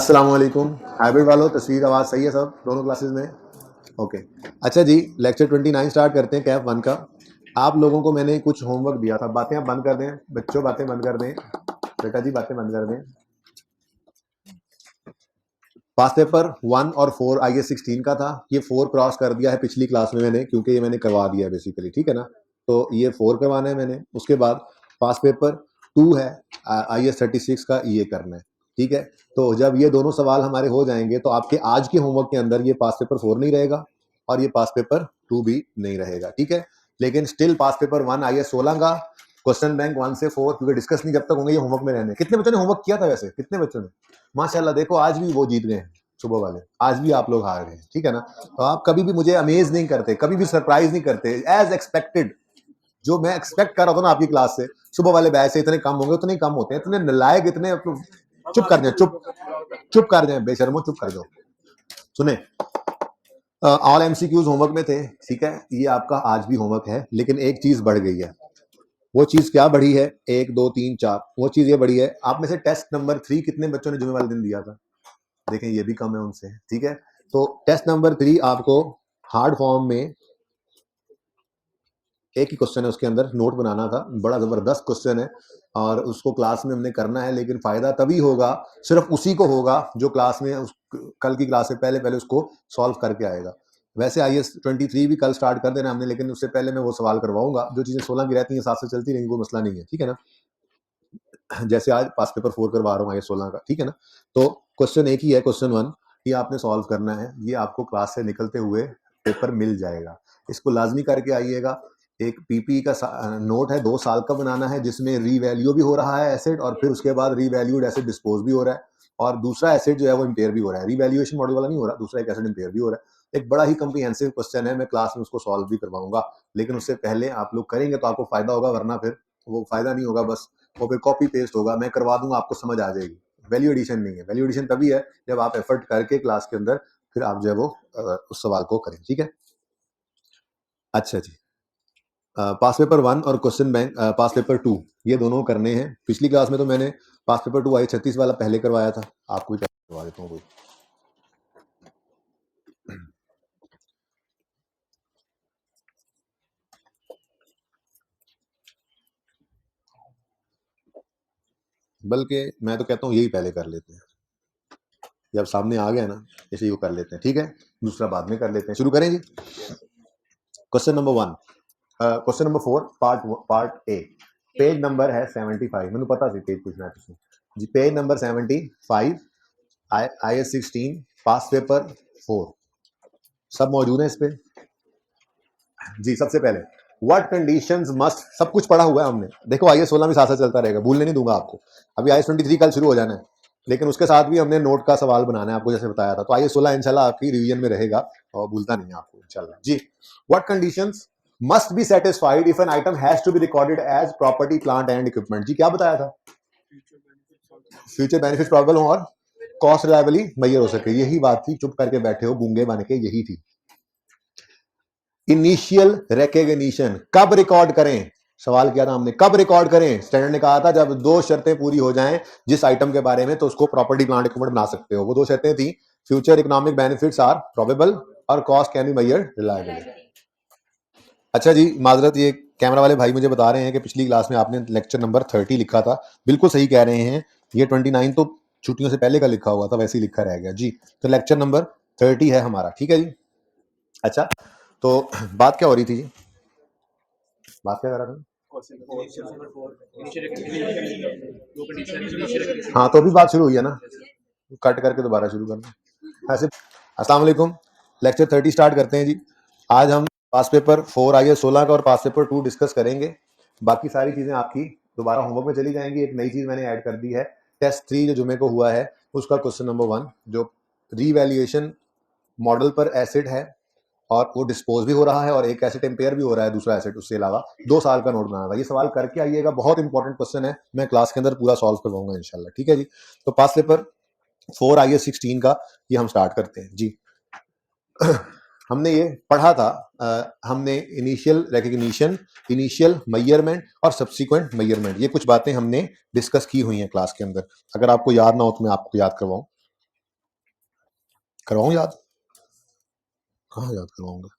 अस्सलाम वालेकुम। हाइब्रिड वालों, तस्वीर आवाज़ सही है सब दोनों क्लासेस में? ओके। अच्छा जी, लेक्चर 29 स्टार्ट करते हैं कैप 1 का। आप लोगों को मैंने कुछ होमवर्क दिया था। बातें आप बंद कर दें बच्चों, बातें बंद कर दें। बेटा जी बातें बंद कर दें। पास पेपर 1 और 4 IS 16 का था। ये 4 क्रॉस कर दिया है पिछली क्लास में मैंने, क्योंकि ये मैंने करवा दिया है बेसिकली, ठीक है ना। तो ये 4 करवाना है मैंने। उसके बाद पास पेपर 2 है IS 36 का, ये करना है, ठीक है। तो जब ये दोनों सवाल हमारे हो जाएंगे तो आपके आज के होमवर्क के अंदर ये पास पेपर 4 नहीं रहेगा और ये पास पेपर 2 भी नहीं रहेगा, ठीक है। लेकिन स्टिल पास पेपर 1 IS 16 का क्वेश्चन बैंक 1 से 4 क्योंकि डिस्कस नहीं जब तक होंगे, ये होमवर्क में रहने। कितने बच्चों ने होमवर्क किया था वैसे? कितने बच्चों ने? माशाल्लाह, देखो आज भी वो जीत गए हैं सुबह वाले, आज भी आप लोग हार गए, ठीक है ना। तो आप कभी भी मुझे अमेज नहीं करते, कभी भी सरप्राइज नहीं करते। एज एक्सपेक्टेड, जो मैं एक्सपेक्ट कर रहा था ना आपकी क्लास से, सुबह वाले बैच से इतने कम होंगे, उतने ही कम होते हैं। इतने नालायक, इतने चुप कर जाए, चुप कर जाए बेशर्मो, चुप कर जाओ। सुने, ऑल एमसीक्यूज होमवर्क में थे, ठीक है। ये आपका आज भी होमवर्क है, लेकिन एक चीज बढ़ गई है। वो चीज क्या बढ़ी है? 1 2 3 4, वो चीज ये बढ़ी है। आप में से टेस्ट नंबर 3 कितने बच्चों ने जुमे वाले दिन दिया था? देखें, ये भी कम है उनसे, ठीक है। तो टेस्ट नंबर 3 आपको हार्ड फॉर्म में एक ही क्वेश्चन है, उसके अंदर नोट बनाना था। बड़ा जबरदस्त क्वेश्चन है और उसको क्लास में हमने करना है, लेकिन फायदा तभी होगा, सिर्फ उसी को होगा जो क्लास में कल की क्लास से पहले पहले उसको सॉल्व करके आएगा। वैसे IS 23 भी कल स्टार्ट कर देना हमने, लेकिन उससे पहले मैं वो सवाल करवाऊंगा। जो चीजें 16 की रहती हैं साथ से चलती रहेंगी, वो मसला नहीं है, ठीक है ना। जैसे आज पास पेपर 4 करवा रहा हूँ IS 16 का, ठीक है ना। तो क्वेश्चन एक ही है, क्वेश्चन 1, ये आपने सॉल्व करना है। ये आपको क्लास से निकलते हुए पेपर मिल जाएगा, इसको लाजमी करके आइएगा। एक पीपी का नोट है, 2 साल का बनाना है, जिसमें रीवैल्यू भी हो रहा है एसेट, और फिर उसके बाद रीवैल्यूड एसेट डिस्पोज भी हो रहा है, और दूसरा एसेट जो है वो इम्पेयर भी हो रहा है। रीवैल्यूएशन मॉडल वाला नहीं हो रहा, दूसरा एक एसेट इम्पेयर भी हो रहा है। एक बड़ा ही कॉम्प्रिहेंसिव क्वेश्चन है, मैं क्लास में उसको सॉल्व भी करवाऊंगा, लेकिन उससे पहले आप लोग करेंगे तो आपको फायदा होगा, वरना फिर वो फायदा नहीं होगा, बस वो फिर कॉपी पेस्ट होगा। मैं करवा दूंगा, आपको समझ आ जाएगी। वैल्यू एडिशन नहीं है। वैल्यू एडिशन तभी है जब आप एफर्ट करके क्लास के अंदर फिर आप जो है वो उस सवाल को करें, ठीक है। अच्छा जी, पास पेपर 1 और क्वेश्चन बैंक पास पेपर 2, ये दोनों करने हैं। पिछली क्लास में तो मैंने पास पेपर 2 IS 36 वाला पहले करवाया था, आपको भी करवा देता हूँ कोई। बल्कि मैं तो कहता हूँ यही पहले कर लेते हैं, जब सामने आ गया ना, इसे यू कर लेते हैं, ठीक है। दूसरा बाद में कर लेते हैं। शुरू करें जी। Question number 1, question number 4 part A. Page number है 75। मैंने पता सी पेज पूछना है तुझसे जी। Page number 75, IS 16 past paper 4, सब मौजूद है इस पे जी। सबसे पहले व्हाट कंडीशंस मस्ट, सब कुछ पढ़ा हुआ है हमने। देखो IS 16 भी साथ साथ चलता रहेगा, भूलने नहीं दूंगा आपको। अभी IS 23 कल शुरू हो जाना है, लेकिन उसके साथ भी हमने नोट का सवाल बनाना है आपको, जैसे बताया था। तो IS 16 इंशाल्लाह आपकी रिवीजन में रहेगा और भूलता नहीं है आपको इंशाल्लाह जी। What conditions must be satisfied if an item has to be recorded as property plant and equipment. जी क्या बताया था? फ्यूचर बेनिफिट प्रॉबल हो और कॉस्ट रिलायबली मैयर हो सके, यही बात थी। चुप करके बैठे हो गूंगे बन के, यही थी। इनिशियल रिकॉग्निशन कब रिकॉर्ड करें? सवाल किया था हमने, कब रिकॉर्ड करें? स्टैंडर्ड ने कहा था जब 2 शर्तें पूरी हो जाएं जिस आइटम के बारे में, तो उसको प्रॉपर्टी प्लांट इक्विपमेंट बना सकते हो। वो 2 शर्तें थी, future economic benefits are probable और cost can be measured reliably. अच्छा जी, माजरत, ये कैमरा वाले भाई मुझे बता रहे हैं कि पिछली क्लास में आपने लेक्चर नंबर 30 लिखा था। बिल्कुल सही कह रहे हैं, ये 29 तो छुट्टियों से पहले का लिखा हुआ था, वैसे ही लिखा रह गया जी। तो लेक्चर नंबर 30 है हमारा, ठीक है जी। अच्छा, तो बात क्या हो रही थी जी? बात क्या कर रहा था? हाँ, तो अभी बात शुरू हुई है ना, कट करके दोबारा शुरू करना ऐसे। अस्सलाम वालेकुम, लेक्चर 30 स्टार्ट करते हैं जी। आज हम पास पेपर 4 IS 16 का और पास पेपर 2 डिस्कस करेंगे। बाकी सारी चीज़ें आपकी दोबारा होमवर्क में चली जाएंगी। एक नई चीज़ मैंने ऐड कर दी है, टेस्ट 3 जो जुमे को हुआ है उसका क्वेश्चन नंबर 1, जो रीवैल्यूएशन मॉडल पर एसिड है और वो डिस्पोज भी हो रहा है, और एक एसेट इम्पेयर भी हो रहा है, दूसरा एसेट। उससे अलावा 2 साल का नोट बनाना था। ये सवाल करके आइएगा, बहुत इंपॉर्टेंट क्वेश्चन है, मैं क्लास के अंदर पूरा सॉल्व करवाऊंगा इंशाल्लाह, ठीक है जी। तो पास पेपर 4 IS 16 का ये हम स्टार्ट करते हैं जी। हमने ये पढ़ा था, हमने इनिशियल रिकॉग्निशन, इनिशियल मेजरमेंट और सब्सिक्वेंट मेजरमेंट, ये कुछ बातें हमने डिस्कस की हुई हैं क्लास के अंदर। अगर आपको याद ना हो तो मैं आपको याद करवाऊं। करवाऊं याद? कहाँ याद करवाऊंगा?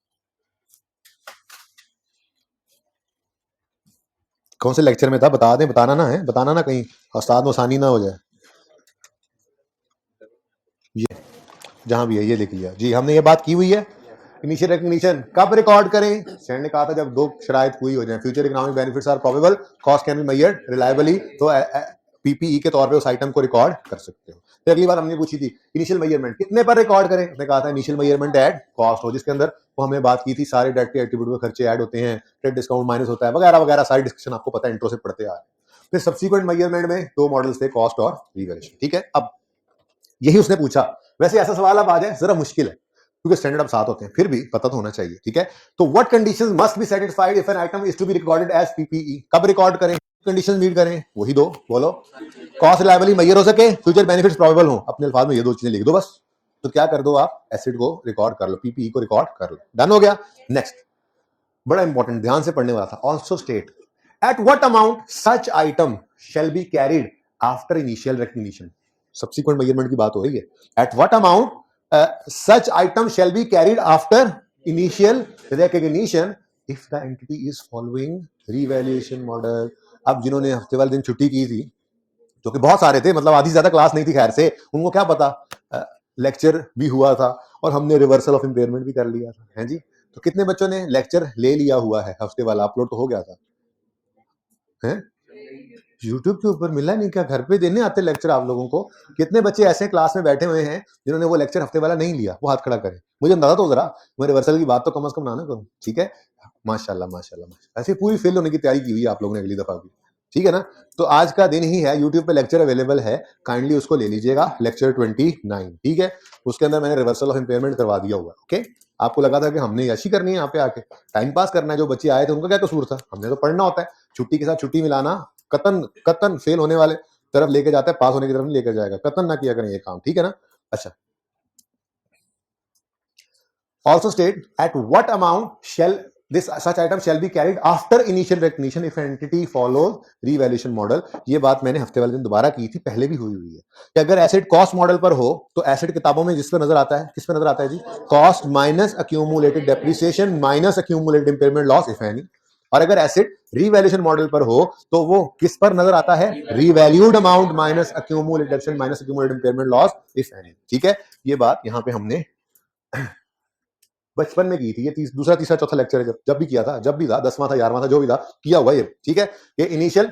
कौन से लेक्चर में था? बता दें, बताना ना है, बताना ना कहीं उस्ताद आसानी ना हो जाए। ये जहां भी है ये लिख लिया जी, हमने ये बात की हुई है। इनिशियल रिकग्निशन कब रिकॉर्ड करें? स्टैंड ने कहा था जब दो शराइत पूरी हो जाए, future economic benefits are probable, cost can be measured reliably, तो पीपीई के तौर पे उस आइटम को रिकॉर्ड कर सकते हो। तो अगली बार हमने पूछी थी इनिशियल मेजरमेंट कितने पर रिकॉर्ड करें, उसने कहा था इनिशियल मेजरमेंट एट कॉस्ट हो, जिसके अंदर वो हमने बात की थी सारे डेट के एट्रीब्यूट में खर्चे ऐड होते हैं, ट्रेड डिस्काउंट माइनस होता है, वगैरह वगैरह सारी डिस्कशन आपको पता है, इंट्रो से पढ़ते आ रहे हैं। फिर सब्सिक्वेंट मेजरमेंट में दो मॉडल्स थे, कॉस्ट और रिवैल्यूएशन। ठीक है, अब यही उसने पूछा। वैसे ऐसा सवाल अब आ जाए जरा मुश्किल है क्योंकि स्टैंडर्ड अब 7 होते हैं, फिर भी पता तो होना चाहिए। ठीक है, तो what conditions must be satisfied if an item is to be recorded as PPE? कब रिकॉर्ड करें, कंडीशंस मीट करें? वही दो, बोलो। कॉस्ट रिलायबली मेजर हो सके, फ्यूचर बेनिफिट्स प्रोबेबल हो, अपने अल्फाज में ये दो चीजें लिख दो बस। तो क्या कर दो आप, एसिड को रिकॉर्ड कर लो, पीपीई को रिकॉर्ड कर लो, डन हो गया। नेक्स्ट बड़ा इंपॉर्टेंट, ध्यान से पढ़ने वाला था। Also state eight what amount such item shall be carried after initial recognition. Subsequent measurement की बात हो रही है। Eight what amount such item shall be carried after initial recognition if the entity is following revaluation model। अब जिन्होंने हफ्ते वाले दिन छुट्टी की थी, जो कि बहुत सारे थे, मतलब आधी ज्यादा क्लास नहीं थी खैर से, उनको क्या पता, लेक्चर भी हुआ था और हमने रिवर्सल ऑफ इम्पेयरमेंट भी कर लिया था, है जी। तो कितने बच्चों ने लेक्चर ले लिया हुआ है? हफ्ते वाला अपलोड तो हो गया था, है? यूट्यूब के ऊपर मिला नहीं क्या? घर पे देने आते लेक्चर आप लोगों को? कितने बच्चे ऐसे क्लास में बैठे हुए हैं जिन्होंने वो लेक्चर हफ्ते वाला नहीं लिया? वो हाथ खड़ा करें, मुझे अंदाजा तो जरा, मैं रिवर्सल की बात तो कम से कम ना करूं। ठीक है, माशाल्लाह माशाल्लाह माशाल्लाह, ऐसे पूरी फेल होने की तैयारी की हुई है आप लोगों ने अगली दफा भी। ठीक है ना, तो आज का दिन ही है, यूट्यूब पे लेक्चर अवेलेबल है, काइंडली उसको ले लीजिएगा, लेक्चर 29। ठीक है, उसके अंदर मैंने रिवर्सल ऑफ इम्पेयरमेंट करवा दिया हुआ। ओके, आपको लगा था कि हमने यशी करनी है यहाँ पे आके टाइम पास करना है, जो बच्चे आए थे उनका क्या कसूर था? हमने तो पढ़ना होता है। छुट्टी के साथ छुट्टी मिलाना कतन कतन फेल होने वाले तरफ लेके जाता है, पास होने की तरफ नहीं लेकर जाएगा। कतन ना किया करें ये काम, ठीक है ना। अच्छा, also state at what amount shall this such item shall be carried after initial recognition if entity follows revaluation model। ये बात मैंने हफ्ते वाले दिन दोबारा की थी, पहले भी हुई हुई है कि अगर एसिड कॉस्ट मॉडल पर हो तो एसिड किताबों में जिस पर नजर आता है, किस पर नजर आता है जी? Cost minus accumulated depreciation minus accumulated impairment loss if any. और अगर एसिड रीवैल्यूएशन मॉडल पर हो तो वो किस पर नजर आता है? Revalued amount minus accumulated minus accumulated impairment loss if any. ठीक है, ये बात यहां पे हमने बचपन में की थी। ये दूसरा तीसरा चौथा लेक्चर है, जब भी किया था, जब भी था, 10वां था 11वां था, जो भी था किया हुआ ये। ठीक है, ये इनिशियल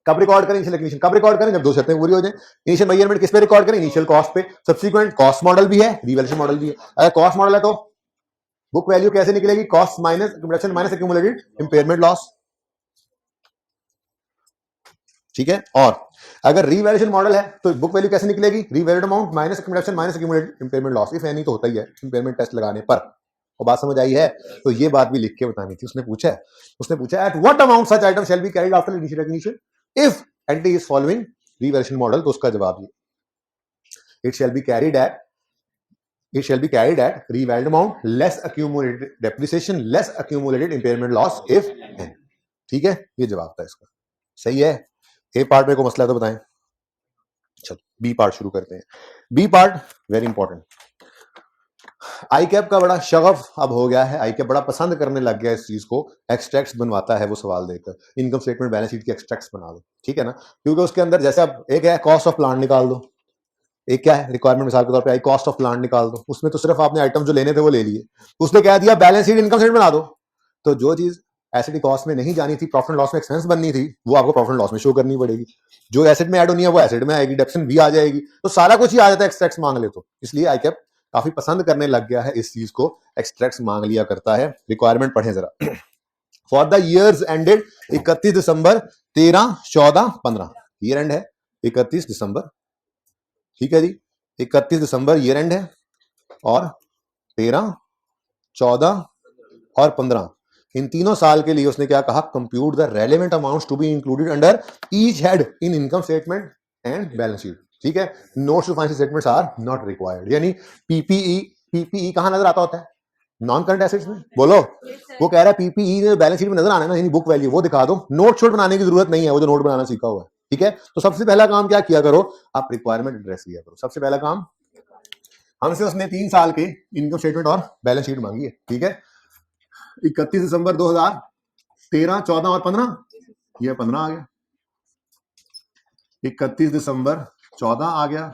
कब रिकॉर्ड करें, इनिशियल रिकग्निशन कब रिकॉर्ड करें? जब दो शर्तें पूरी हो जाए। इनिशियल मेजरमेंट किस पे रिकॉर्ड करें? इनिशियल कॉस्ट पे। सब्सिक्वेंट कॉस्ट मॉडल भी है, रिवैल्यूएशन मॉडल भी है। अगर कॉस्ट मॉडल है तो बुक वैल्यू कैसे निकलेगी? Cost minus accumulation minus accumulated impairment loss. ठीक है, और अगर रीवैल्यूएशन मॉडल है तो बुक वैल्यू कैसे निकलेगी? Revalued amount minus accumulation minus accumulated impairment loss if any, तो होता ही है इंपेयरमेंट टेस्ट लगाने पर। और बात समझ आई है? तो ये बात भी लिख के बतानी थी। उसने पूछा at what amount such item shall be carried after initial recognition if entity is following revaluation model. तो उसका जवाब ये, it shall be carried at revalued amount less accumulated depreciation less accumulated impairment loss if any. ठीक है, ये जवाब था इसका। सही है। ए पार्ट में कोई मसला है तो बताएं। चलो बी पार्ट शुरू करते हैं। B part very important. ICAP का बड़ा शगफ अब हो गया है, आई कैप बड़ा पसंद करने लग गया इस चीज को। एक्सट्रैक्ट्स बनवाता है वो सवाल देकर, इनकम स्टेटमेंट बैलेंस शीट की एक्सट्रैक्ट्स बना दो। ठीक है ना, क्योंकि उसके अंदर जैसे अब एक है कॉस्ट ऑफ प्लांट निकाल दो, एक क्या है रिक्वायरमेंट मिसाल के तौर पे आई कॉस्ट ऑफ प्लांट निकाल दो। उसमें तो सिर्फ आपने आइटम जो लेने थे वो ले लिए, उसने कह दिया बैलेंस शीट इनकम स्टेटमेंट बना दो। तो जो चीज एसिड कॉस्ट में नहीं जानी थी, प्रॉफिट लॉस में एक्सपेंस बननी थी, वो आपको प्रॉफिट लॉस में शो करनी पड़ेगी। जो एसिड में ऐड होनी है वो एसिड में आएगी, डिडक्शन भी आ जाएगी, तो सारा कुछ ही आ जाता है एक्सट्रैक्ट्स मांग ले तो। इसलिए आई कैप काफी पसंद करने लग गया है इस चीज को, एक्सट्रैक्ट्स मांग लिया करता है। रिक्वायरमेंट पढ़े जरा। For the years ended 31 December 13, 14, 15, year end है 31 दिसंबर। ठीक है जी, 31 दिसंबर ईयर एंड है, और 13, 14 और 15, इन तीनों साल के लिए उसने क्या कहा? Compute the relevant amounts to be included under each head in income statement and balance sheet. ठीक है, notes to financial statements are not required. यानी पीपीई कहां नजर आता होता है? नॉन करंट एसेट्स में। बोलो, वो कह रहा है पीपीई बैलेंस शीट में नजर आना है ना, यानी बुक वैल्यू वो दिखा दो। नोट छोट बनाने की जरूरत नहीं है, वो जो नोट बनाना सीखा हुआ है। ठीक है, तो सबसे पहला काम क्या किया करो? आप रिक्वायरमेंट एड्रेस किया करो। सबसे पहला काम हमसे उसने 3 साल के इनकम स्टेटमेंट और बैलेंस शीट मांगी है, ठीक है। 31 दिसंबर 2013, 14 और 15, ये 15 आ गया। 31 दिसंबर 14 आ गया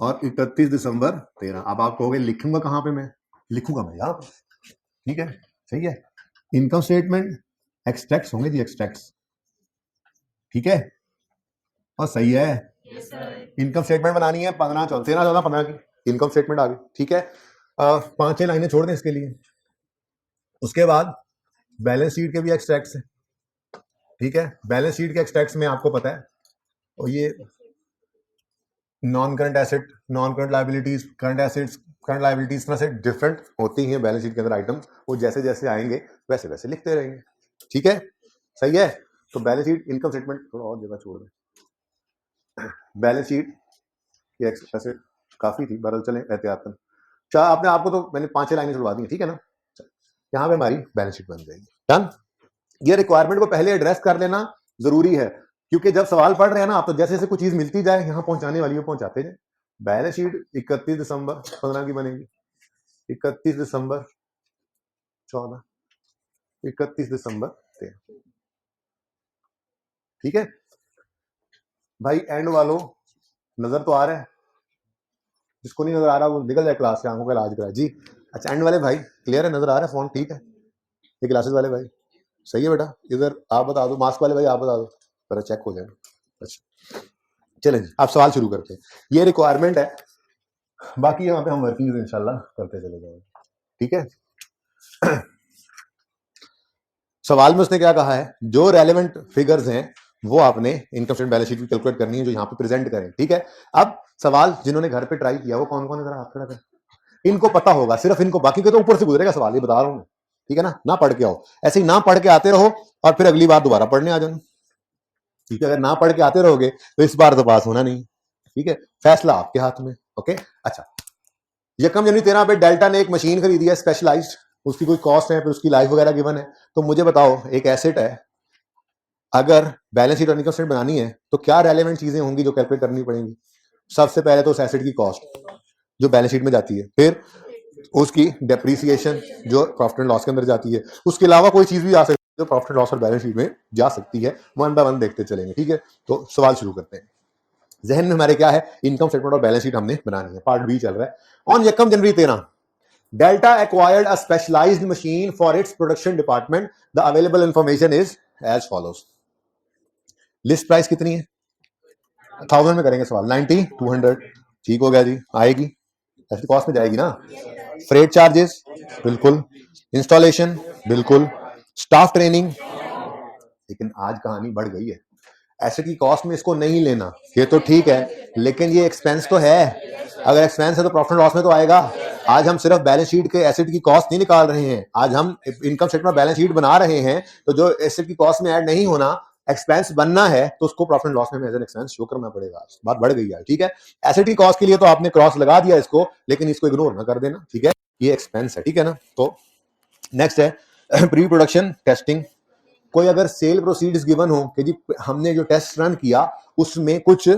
और 31 दिसंबर 13। अब आप कहोगे लिखूंगा कहां पे, मैं लिखूंगा मैं यहाँ, ठीक है, सही है। इनकम स्टेटमेंट एक्सट्रैक्ट्स होंगे जी, एक्सट्रैक्ट्स, ठीक है, और सही है। इनकम स्टेटमेंट बनानी है 15, 13, 14, 15 की इनकम स्टेटमेंट आ गई, ठीक है। 5-6 लाइनें छोड़ दें इसके लिए। उसके बाद बैलेंस शीट के भी एक्सट्रैक्ट्स हैं, ठीक है। बैलेंस शीट के एक्सट्रैक्ट्स में आपको पता है, और ये non current asset, non current liabilities, current assets, current liabilities तरह से डिफरेंट होती हैं बैलेंस शीट के अंदर आइटम, वो जैसे जैसे आएंगे वैसे वैसे लिखते रहेंगे, ठीक है, सही है। तो बैलेंस शीट, इनकम स्टेटमेंट थोड़ा और जगह छोड़ दें। बैलेंस शीट की एसेट काफी थी, बरल चले एहतियातन। चाहे आपने, आपको तो मैंने 5-6 लाइनें छुड़वा दी, ठीक है ना। यहाँ पे हमारी बैलेंस शीट बन जाएगी, डन। ये रिक्वायरमेंट को पहले एड्रेस कर लेना जरूरी है, क्योंकि जब सवाल पढ़ रहे हैं ना आप, तो जैसे जैसे कुछ चीज मिलती जाए यहाँ पहुंचाने वाली हो पहुंचाते जाए। बैलेंस शीट 31 दिसंबर 15 की बनेगी, 31 दिसंबर 14, 31 दिसंबर 13, ठीक है भाई। एंड वालों, नजर तो आ रहा है, जिसको नहीं नजर आ रहा वो निकल जाए क्लास से, आंखों का इलाज कराए जी। अच्छा, एंड वाले भाई क्लियर है, नजर आ रहा है फोन, ठीक है। ये क्लासेस वाले भाई सही है बेटा, इधर आप बता दो, मास्क वाले भाई आप बता दो, पर चेक हो जाए। अच्छा चलें जी, आप सवाल शुरू करते हैं। ये रिक्वायरमेंट है, बाकी यहाँ पे हम वर्किंग इंशाल्लाह करते चले जाएंगे, ठीक है। सवाल में उसने क्या कहा है, जो रेलेवेंट फिगर्स हैं वो आपने इनकम स्टेटमेंट बैलेंस शीट की कैलकुलेट करनी है, जो यहाँ पे प्रेजेंट करें, ठीक है। अब सवाल जिन्होंने घर पे ट्राई किया वो कौन कौन है, जरा हाथ खड़ा कर, इनको पता होगा, सिर्फ इनको, बाकी के तो ऊपर से गुजरेगा सवाल, ये बता रहा हूँ, ठीक है ना पढ़ के आओ, ऐसे ही ना पढ़ के आते रहो और फिर अगली बार दोबारा पढ़ने आ जाना, ठीक है। अगर ना पढ़ के आते रहोगे तो इस बार तो पास होना नहीं, ठीक है, फैसला आपके हाथ में, ओके। अच्छा, यकम जनवरी 13 पे डेल्टा ने एक मशीन खरीदी है स्पेशलाइज्ड, उसकी कोई कॉस्ट है, फिर उसकी लाइफ वगैरह गिवन है, तो मुझे बताओ एक एसेट है, अगर बैलेंस शीट और इनकम स्टेटमेंट बनानी है तो क्या रेलेवेंट चीजें होंगी जो कैलकुलेट करनी पड़ेंगी। सबसे पहले तो उस एसेट की कॉस्ट जो बैलेंस शीट में जाती है, फिर उसकी डेप्रीसिएशन जो प्रॉफिट एंड लॉस के अंदर जाती है, उसके अलावा कोई चीज भी आ सकती है जो प्रॉफिट एंड लॉस और बैलेंस शीट में जा सकती है, वन बाय वन देखते चलेंगे, ठीक है। तो सवाल शुरू करते हैं। जहन में हमारे क्या है, इनकम स्टेटमेंट और बैलेंस शीट हमने बनानी है, पार्ट बी चल रहा है। ऑन यकम जनवरी 13 Delta acquired a specialized machine for its production department, the available information is as follows. List price कितनी है, 1000 में करेंगे सवाल, 90, 200, ठीक हो गया जी, आएगी ऐसे कॉस्ट में जाएगी ना। फ्रेट चार्जेस बिल्कुल, इंस्टॉलेशन बिल्कुल, स्टाफ ट्रेनिंग, लेकिन आज कहानी बढ़ गई है, एसेट की कॉस्ट में इसको नहीं लेना, ये तो ठीक है, लेकिन ये एक्सपेंस तो है, अगर एक्सपेंस है तो प्रॉफिट लॉस में तो आएगा। आज हम सिर्फ बैलेंस शीट के एसेट की कॉस्ट नहीं निकाल रहे हैं, आज हम इनकम स्टेटमेंट बैलेंस शीट बना रहे हैं, तो जो एसेट की कॉस्ट में ऐड नहीं होना, एक्सपेंस बनना है, तो उसको प्रॉफिट लॉस में एज एन एक्सपेंस शो करना पड़ेगा। बात बढ़ गई है, ठीक है। एसेट की कॉस्ट के लिए तो आपने क्रॉस लगा दिया इसको, लेकिन इसको इग्नोर ना कर देना, ठीक है, ये एक्सपेंस है, ठीक है ना। तो नेक्स्ट है प्री प्रोडक्शन टेस्टिंग। कोई अगर सेल प्रोसीड्स गिवन हो कि जी हमने जो टेस्ट रन किया उसमें कुछ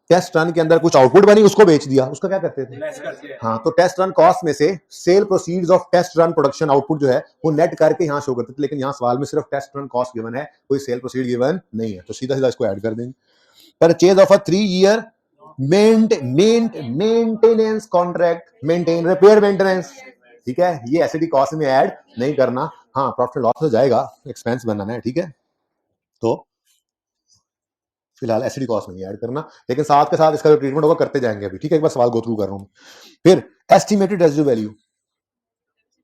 टेस्ट रन के अंदर कुछ आउटपुट बनी, उसको बेच दिया, उसका क्या करते थे, हाँ, तो टेस्ट रन कॉस्ट में से sale proceeds of test run production output जो है वो नेट करके यहाँ शो करते थे, लेकिन यहाँ सवाल में सिर्फ टेस्ट रन कॉस्ट गिवन है, कोई सेल प्रोसीड गिवन नहीं है, तो सीधा सीधा इसको ऐड कर देंगे। Purchase of a 3 year maintenance contract, maintain repair maintenance, ठीक है, ये एसडी कॉस्ट में ऐड नहीं करना, हाँ प्रॉफिट लॉस हो जाएगा, एक्सपेंस बनाना है, ठीक है। तो फिलहाल एसडी कॉस्ट में ऐड करना, लेकिन साथ के साथ इसका जो ट्रीटमेंट होगा करते जाएंगे अभी, ठीक है, एक बार सवाल गो थ्रू कर रहा हूं। फिर एस्टिमेटेड रेजिड्यू वैल्यू,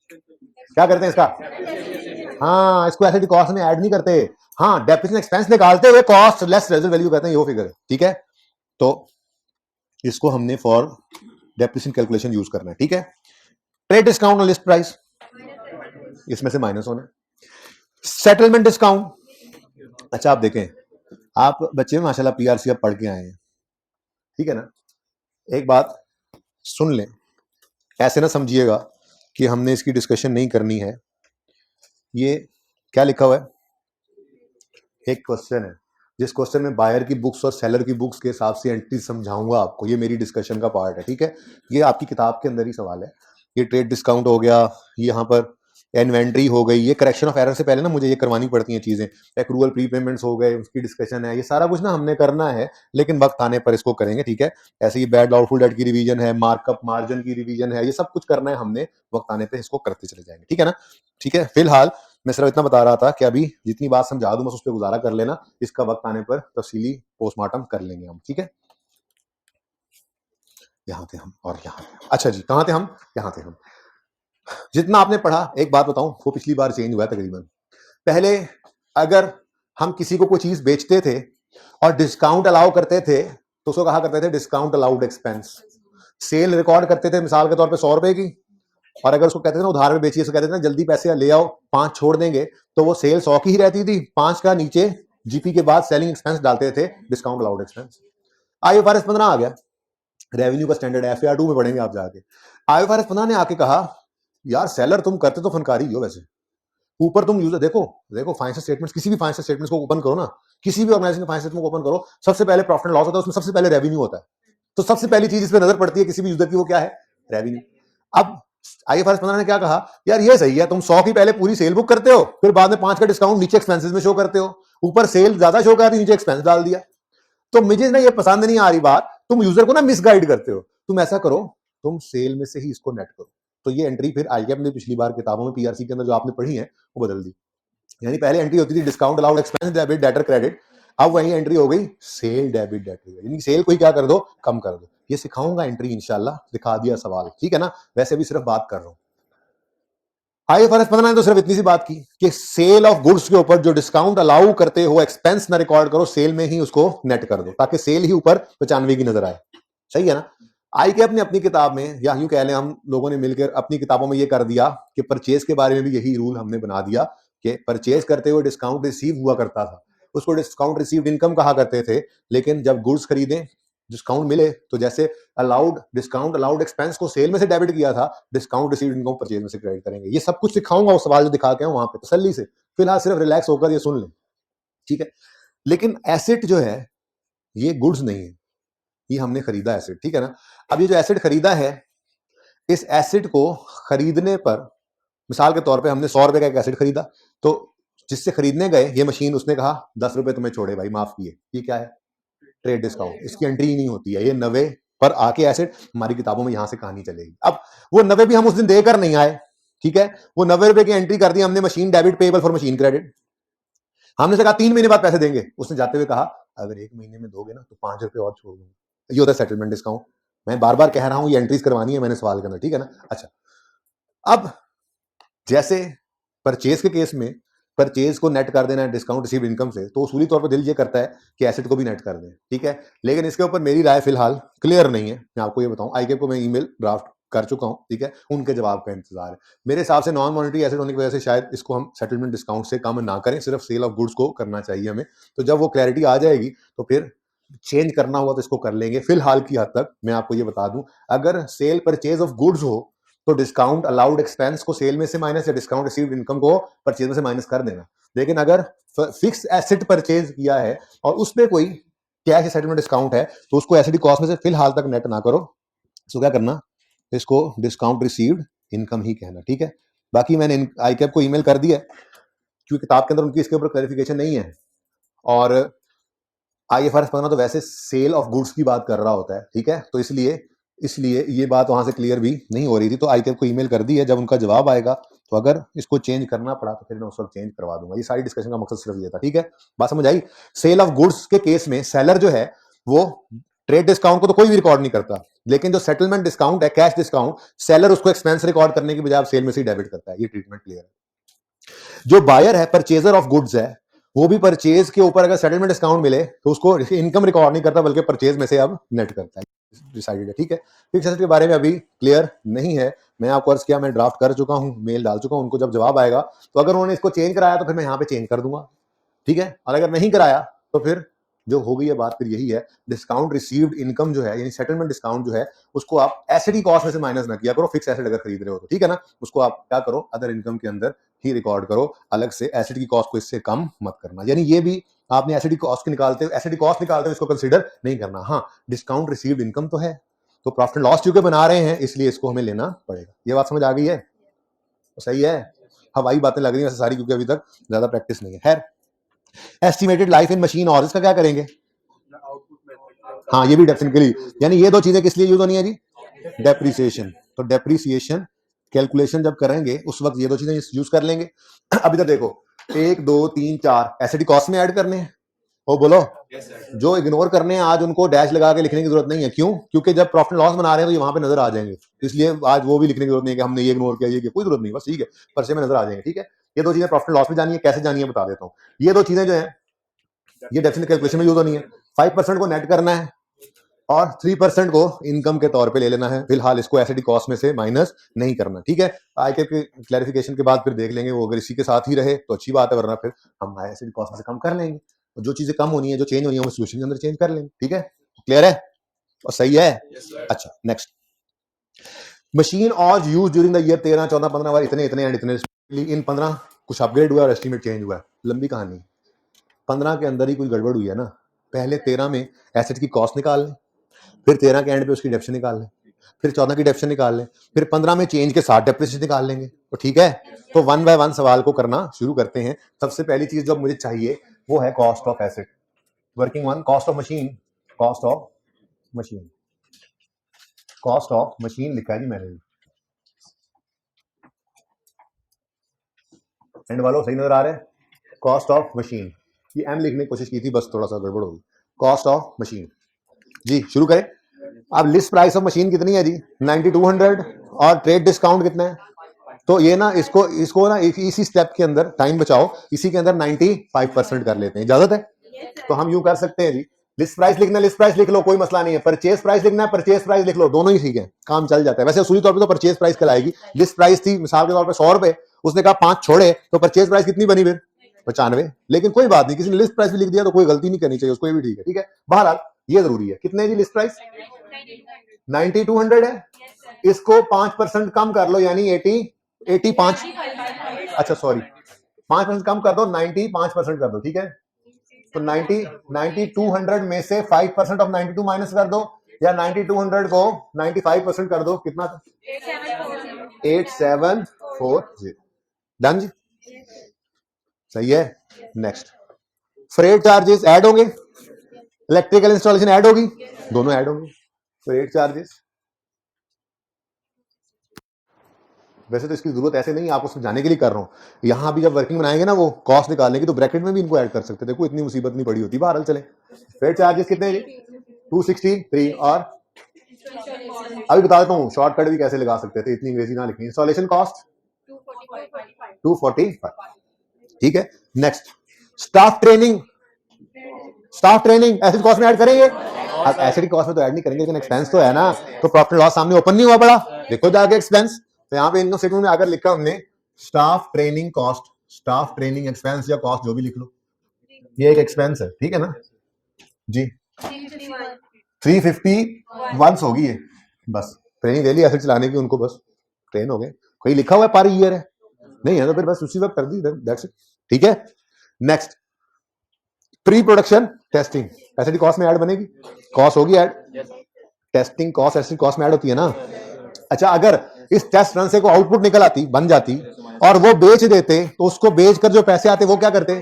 क्या करते हैं इसका, हाँ, इसको एसडी कॉस्ट में ऐड नहीं करते, हाँ, डेप्रिसिएशन एक्सपेंस निकालते हुए कॉस्ट लेस रेजिड्यू वैल्यू कहते हैं, ये फिगर, ठीक है। तो इसको हमने फॉर डेप्रिसिएशन कैलकुलेशन यूज करना है, ठीक है। ट्रेड डिस्काउंट और लिस्ट प्राइस, इसमें से माइनस होना है। सेटलमेंट डिस्काउंट, अच्छा आप देखें, आप बच्चे माशाल्लाह पीआरसी अब पढ़ के आए हैं, ठीक है ना, एक बात सुन लें, ऐसे ना समझिएगा कि हमने इसकी डिस्कशन नहीं करनी है। ये क्या लिखा हुआ है, एक क्वेश्चन है जिस क्वेश्चन में बायर की बुक्स और सेलर की बुक्स के हिसाब से एंट्री समझाऊंगा आपको, ये मेरी डिस्कशन का पार्ट है, ठीक है। ये आपकी किताब के अंदर ही सवाल है। ये ट्रेड डिस्काउंट हो गया, यहाँ पर इन्वेंट्री हो गई, ये करेक्शन ऑफ एरर से पहले ना मुझे ये करवानी पड़ती हैं चीजें, एक्रूअल प्रीपेमेंट्स हो गए, उसकी डिस्कशन है, ये सारा कुछ ना हमने करना है, लेकिन वक्त आने पर इसको करेंगे, ठीक है। ऐसे ही बैड डाउटफुल डेट की रिवीजन है, मार्कअप मार्जिन की रिवीजन है, ये सब कुछ करना है हमने, वक्त आने पर इसको करते चले जाएंगे, ठीक है ना। ठीक है, फिलहाल मैं सिर्फ इतना बता रहा था कि अभी जितनी बात समझा दूं बस उस पर गुजारा कर लेना, इसका वक्त आने पर तफसीली पोस्टमार्टम कर लेंगे हम, ठीक है। यहाँ थे हम और यहाँ थे, अच्छा जी कहाँ थे हम, यहाँ थे हम। जितना आपने पढ़ा, एक बात बताऊं, वो पिछली बार चेंज हुआ है तकरीबन। पहले अगर हम किसी को कोई चीज बेचते थे और डिस्काउंट अलाउ करते थे तो उसको कहा करते थे discount allowed expense. Sale record करते थे मिसाल के तौर पे 100 रुपए की, और अगर उसको कहते थे ना उधार में बेचिए, उसको कहते थे ना जल्दी पैसे ले आओ 5 छोड़ देंगे, तो वो सेल 100 की ही रहती थी, 5 का नीचे जीपी के बाद सेलिंग एक्सपेंस डालते थे, डिस्काउंट अलाउड एक्सपेंस। आईएफआरएस 15 आ गया, रेवेन्यू का स्टैंडर्ड है, एफएआर 2 में पढ़ेंगे आप जाके। आईएफआरएस 15 ने आके कहा यार सेलर तुम करते तो फनकारी हो वैसे, ऊपर तुम यूजर देखो, देखो फाइनेंशियल स्टेटमेंट्स, किसी भी फाइनेंशियल स्टेटमेंट्स को ओपन करो ना, किसी भी ऑर्गेनाइजेशन के फाइनेंशियल स्टेटमेंट को ओपन करो, सबसे पहले प्रॉफिट एंड लॉस होता है, उसमें सबसे पहले रेवेन्यू होता है, तो सबसे पहली चीज इस पे नजर पड़ती है किसी भी यूजर की, वो क्या है, रेवेन्यू। अब आईएफआरएस 15 ने क्या कहा, यार ये सही है, तुम 100 की पहले पूरी सेल बुक करते हो, फिर बाद में 5 का डिस्काउंट नीचे एक्सपेंसेस में शो करते हो, ऊपर सेल ज्यादा शो कर नीचे एक्सपेंस डाल दिया। तो मुझे ना ये पसंद नहीं आ रही बात, तुम यूजर को ना मिसगाइड करते हो, तुम ऐसा करो, तुम सेल में से ही इसको नेट करो। तो ये एंट्री फिर आईगैप ने पिछली बार किताबों में पीआरसी के अंदर जो आपने पढ़ी है वो बदल दी। यानी पहले एंट्री होती थी discount allowed expense debit debtor credit, अब वही एंट्री हो गई सेल डेबिट डेटर, यानी सेल को ही क्या कर दो, कम कर दो। ये सिखाऊंगा एंट्री इंशाल्लाह, दिखा दिया सवाल, ठीक है ना। वैसे भी सिर्फ बात कर रहा हूं। आईएफआरएस 15 ने तो सिर्फ इतनी सी बात की कि सेल ऑफ गुड्स के यूपर जो डिस्काउंट अलाउ करते हो एक्सपेंस ना रिकॉर्ड करो, सेल में ही उसको नेट कर दो, ताकि सेल ही ऊपर 95 की नजर आए, सही है ना। आईकेप ने अपनी किताब में, या यूं कह लें हम लोगों ने मिलकर अपनी किताबों में ये कर दिया कि परचेज के बारे में भी यही रूल हमने बना दिया कि परचेज करते हुए डिस्काउंट रिसीव हुआ करता था, उसको डिस्काउंट रिसीव्ड इनकम कहा करते थे, लेकिन जब गुड्स खरीदें डिस्काउंट मिले तो जैसे अलाउड डिस्काउंट अलाउड एक्सपेंस को सेल में से डेबिट किया था, डिस्काउंट रिसीव्ड इनकम परचेज में से क्रेडिट करेंगे। ये सब कुछ सिखाऊंगा, उस सवाल जो दिखा के वहां पे तसल्ली से, फिलहाल सिर्फ रिलैक्स होकर ये सुन लें, ठीक है। लेकिन एसेट जो है ये गुड्स नहीं है, ये हमने खरीदा एसेट, ठीक है ना। अब ये जो एसेट खरीदा है, इस एसेट को खरीदने पर मिसाल के तौर पे हमने 100 रुपए का एक एसेट खरीदा, तो जिससे खरीदने गए ये मशीन, उसने कहा 10 रुपए तुम्हें छोड़े भाई, माफ किए, ये क्या है, ट्रेड डिस्काउंट, इसकी एंट्री ही नहीं होती है। ये 90 पर आके एसेट हमारी किताबों में यहां से कहानी चलेगी। अब वो 90 भी हम उस दिन देकर नहीं आए, ठीक है, वो 90 रुपए की एंट्री कर दी हमने, machine debit payable for machine credit. हमने से कहा 3 महीने बाद पैसे देंगे, उसने जाते हुए कहा अगर 1 महीने में दोगे ना तो 5 रुपए और छोड़ दूंगा। ये होता है सेटलमेंट डिस्काउंट। मैं बार बार कह रहा हूं ये एंट्रीज करवानी है मैंने सवाल के अंदर, ठीक है ना। अच्छा, अब जैसे परचेज के केस में परचेज को नेट कर देना है डिस्काउंट रिसीव इनकम से, तो उसूली तौर पर दिल ये करता है कि एसेट को भी नेट कर दें, ठीक है। लेकिन इसके ऊपर मेरी राय फिलहाल क्लियर नहीं है, मैं आपको ये बताऊं, आईके को मैं ईमेल ड्राफ्ट कर चुका हूं, ठीक है, उनके जवाब का इंतजार है। मेरे हिसाब से नॉन मॉनिटरी एसेट होने की वजह से शायद इसको हम सेटलमेंट डिस्काउंट से कम ना करें, सिर्फ सेल ऑफ गुड्स को करना चाहिए हमें। तो जब वो क्लैरिटी आ जाएगी तो फिर चेंज करना हुआ तो इसको कर लेंगे। फिलहाल की हद तक मैं आपको ये बता दूं, अगर सेल परचेज ऑफ गुड्स हो तो डिस्काउंट अलाउड एक्सपेंस को सेल में से माइनस या डिस्काउंट रिसीव्ड इनकम को परचेज में से माइनस कर देना। लेकिन अगर फिक्स एसेट परचेज किया है और उसमें कोई कैश सेटलमेंट डिस्काउंट है तो उसको एसिडी कॉस्ट में से फिलहाल तक नेट ना करो, तो क्या करना, इसको डिस्काउंट रिसीव्ड इनकम ही कहना, ठीक है। बाकी मैंने आईकैप को ईमेल कर दिया है क्योंकि किताब के अंदर उनकी इसके ऊपर क्लैरिफिकेशन नहीं है, और आईएफआरएस 15 तो वैसे सेल ऑफ गुड्स की बात कर रहा होता है, ठीक है, तो इसलिए ये बात वहां से क्लियर भी नहीं हो रही थी, तो आईकेप को ईमेल कर दी है। जब उनका जवाब आएगा तो अगर इसको चेंज करना पड़ा तो फिर मैं उस वक्त चेंज करवा दूंगा। ये सारी डिस्कशन का मकसद सिर्फ ये था, ठीक है, बात समझ आई। सेल ऑफ गुड्स के केस में सेलर जो है वो ट्रेड डिस्काउंट को तो कोई भी रिकॉर्ड नहीं करता, लेकिन जो सेटलमेंट डिस्काउंट है, कैश डिस्काउंट, सेलर उसको एक्सपेंस रिकॉर्ड करने की बजाय सेल में से डेबिट करता है। ये ट्रीटमेंट क्लियर है। जो बायर है, परचेजर ऑफ गुड्स है, वो भी परचेज के ऊपर अगर सेटलमेंट डिस्काउंट मिले तो उसको इनकम रिकॉर्ड नहीं करता, बल्कि परचेज में से अब नेट करता है, डिसाइडेड है, ठीक है। फिक्स एसेट के बारे में अभी क्लियर नहीं है, मैं आपको अर्ज किया, मैं ड्राफ्ट कर चुका हूं, मेल डाल चुका हूं उनको, जब जवाब आएगा तो अगर उन्होंने इसको चेंज कराया तो फिर मैं यहाँ पे चेंज कर दूंगा, ठीक है, और अगर नहीं कराया तो फिर जो हो गई है बात फिर यही है, डिस्काउंट रिसीव्ड इनकम जो है यानी सेटलमेंट डिस्काउंट जो है उसको आप एसेट की कॉस्ट में से माइनस ना किया करो, फिक्स एसेट अगर खरीद रहे हो तो, ठीक है ना, उसको आप क्या करो, अदर इनकम के अंदर ही रिकॉर्ड करो, अलग से एसेट की कॉस्ट को इससे कम मत करना। यानी ये भी आपने एसिड कॉस्ट निकालते हो, एसिड कॉस्ट निकालते हो, इसको कंसीडर नहीं करना। हाँ, डिस्काउंट रिसीव्ड इनकम तो है, तो प्रॉफिट एंड लॉस चूंकि बना रहे हैं इसलिए इसको हमें लेना पड़ेगा। ये बात समझ आ गई है? तो सही है, हवाई बातें लग रही हैं सारी, क्योंकि अभी तक ज्यादा प्रैक्टिस नहीं है। खैर, एस्टिमेटेड लाइफ इन मशीन और इसका क्या करेंगे? हाँ, ये भी डेफिनेटली, यानी ये दो चीजें किस लिए यूज होनी है जी? डेप्रिसिएशन। तो डेप्रिसिएशन कैलकुलेशन जब करेंगे उस वक्त ये दो चीजें यूज कर लेंगे। अभी तक देखो 1 2 3 4 एसिड कॉस्ट में ऐड करने हैं, वो बोलो जो इग्नोर करने हैं आज उनको डैश लगा के लिखने की जरूरत नहीं है। क्यों? क्योंकि जब प्रॉफिट लॉस बना रहे हैं तो ये वहां पे नजर आ जाएंगे, इसलिए आज वो भी लिखने की जरूरत नहीं है कि हमने ये इग्नोर किया, ये कोई जरूरत नहीं, बस ठीक है, पर्चे में नजर आ जाएंगे। ठीक है, ये दो चीजें प्रॉफिट लॉस में जानी है, कैसे जानी है बता देता हूँ। ये दो चीजें जो है ये डेफिनेट कैलकुलेशन में यूज होनी है। 5% को नेट करना है और 3% को इनकम के तौर पे ले लेना है। फिलहाल इसको एसिड कॉस्ट में से माइनस नहीं करना। ठीक है, आगे के क्लैरिफिकेशन के बाद फिर देख लेंगे, वो अगर इसी के साथ ही रहे तो अच्छी बात है, वरना फिर हम एसिड कॉस्ट में से कम कर लेंगे। जो चीजें कम होनी है, जो चेंज होनी है, वो सोल्यूशन के अंदर चेंज कर लेंगे। ठीक है, क्लियर है और सही है? अच्छा, नेक्स्ट, मशीन और यूज ड्यूरिंग द ईयर 13 14 15 बार इतने इतने एंड इतने, इन 15 कुछ अपग्रेड हुआ और एस्टिमेट चेंज हुआ। लंबी कहानी, 15 के अंदर ही कोई गड़बड़ हुई है ना। पहले 13 में एसेट की कॉस्ट निकाल लें, फिर 13 के एंड पे उसकी डेप्शन निकाल लें, फिर 14 की डेप्शन निकाल लें, फिर 15 में चेंज के साथ डेप्रिसिएशन निकाल लेंगे। तो ठीक है, तो 1 बाय 1 सवाल को करना शुरू करते हैं। सबसे पहली चीज जो मुझे चाहिए वो है cost of asset. Working one, cost of machine, cost of machine, cost of machine लिखा है जी मैंने, एंड वालों सही नजर आ रहा है? कॉस्ट ऑफ मशीन, ये एम लिखने की कोशिश की थी, बस थोड़ा सा गड़बड़ होगी। कॉस्ट ऑफ मशीन जी, शुरू करें। अब लिस्ट प्राइस ऑफ मशीन कितनी है जी? 9200, और ट्रेड डिस्काउंट कितना है? तो ये ना इसको इसको ना इसी स्टेप के अंदर टाइम बचाओ, इसी के अंदर 95% कर लेते हैं। इजाजत है? तो हम यूं कर सकते हैं जी, लिस्ट प्राइस लिखना है, लिस्ट प्राइस लिख लो, कोई मसला नहीं है। परचेज प्राइस लिखना है, परचेज प्राइस लिख लो, दोनों ही ठीक है, काम चल जाता है। वैसे उसूली तौर पे तो परचेज प्राइस कहलाएगी। लिस्ट प्राइस थी मिसाल के तौर पे 100 रुपए, उसने कहा 5 छोड़े, तो परचेज प्राइस कितनी बनी फिर? 95। लेकिन कोई बात नहीं, किसी ने लिस्ट प्राइस भी लिख दिया तो कोई गलती नहीं करनी चाहिए उसको, ये भी ठीक है। ठीक है, बहरहाल ये जरूरी है। कितने जी लिस्ट प्राइस? 9200 है। इसको 5% कम कर लो, यानी 85। अच्छा सॉरी, 5% कम कर दो, 95% कर दो। ठीक है, तो 9200 में से 5% ऑफ 92 माइनस कर दो, या 9200 को 95% कर दो, कितना? 8740। डन जी, सही है। नेक्स्ट, फ्रेट चार्जेस ऐड होंगे, इलेक्ट्रिकल इंस्टॉलेशन ऐड होगी, दोनों ऐड होंगे। फ्रेट चार्जेस, वैसे तो इसकी जरूरत ऐसे नहीं, आपको समझाने के लिए कर रहा हूं। यहां भी जब वर्किंग बनाएंगे ना वो कॉस्ट निकालने की, तो ब्रैकेट में भी इनको ऐड कर सकते थे, कोई इतनी मुसीबत नहीं पड़ी होती। बहरहाल चले, फ्रेट चार्जेस कितने? 263। और अभी बता देता हूँ शॉर्टकट भी कैसे लगा सकते थे, इतनी अंग्रेजी ना लिखनी। Installation cost 245। ठीक है, next, staff training, staff training acid cost में ऐड करेंगे। अब एसिड कॉस्ट में तो ऐड नहीं करेंगे, लेकिन एक्सपेंस तो है ना, तो प्रॉफिट लॉस सामने ओपन नहीं हुआ पड़ा, देखो जाके एक्सपेंस। तो यहाँ पे इनकम स्टेटमेंट में अगर लिखा हमने staff training cost, staff training expense या कॉस्ट जो भी लिख लो, ये एक एक्सपेंस है। ठीक है ना जी, 351 होगी ये, बस ट्रेनिंग ले ली एसिड चलाने की उनको, बस ट्रेन हो गए। कोई लिखा हुआ है पर ईयर है? नहीं है, तो फिर बस उसी वक्त कर दी, दैट्स इट। ठीक है, next, pre production testing acid cost में ऐड बनेगी, कॉस्ट होगी add, testing cost acid cost में ऐड होती है ना। अच्छा, अगर इस टेस्ट रन से को आउटपुट निकल आती, बन जाती, और वो बेच देते, तो उसको बेचकर जो पैसे आते वो क्या करते?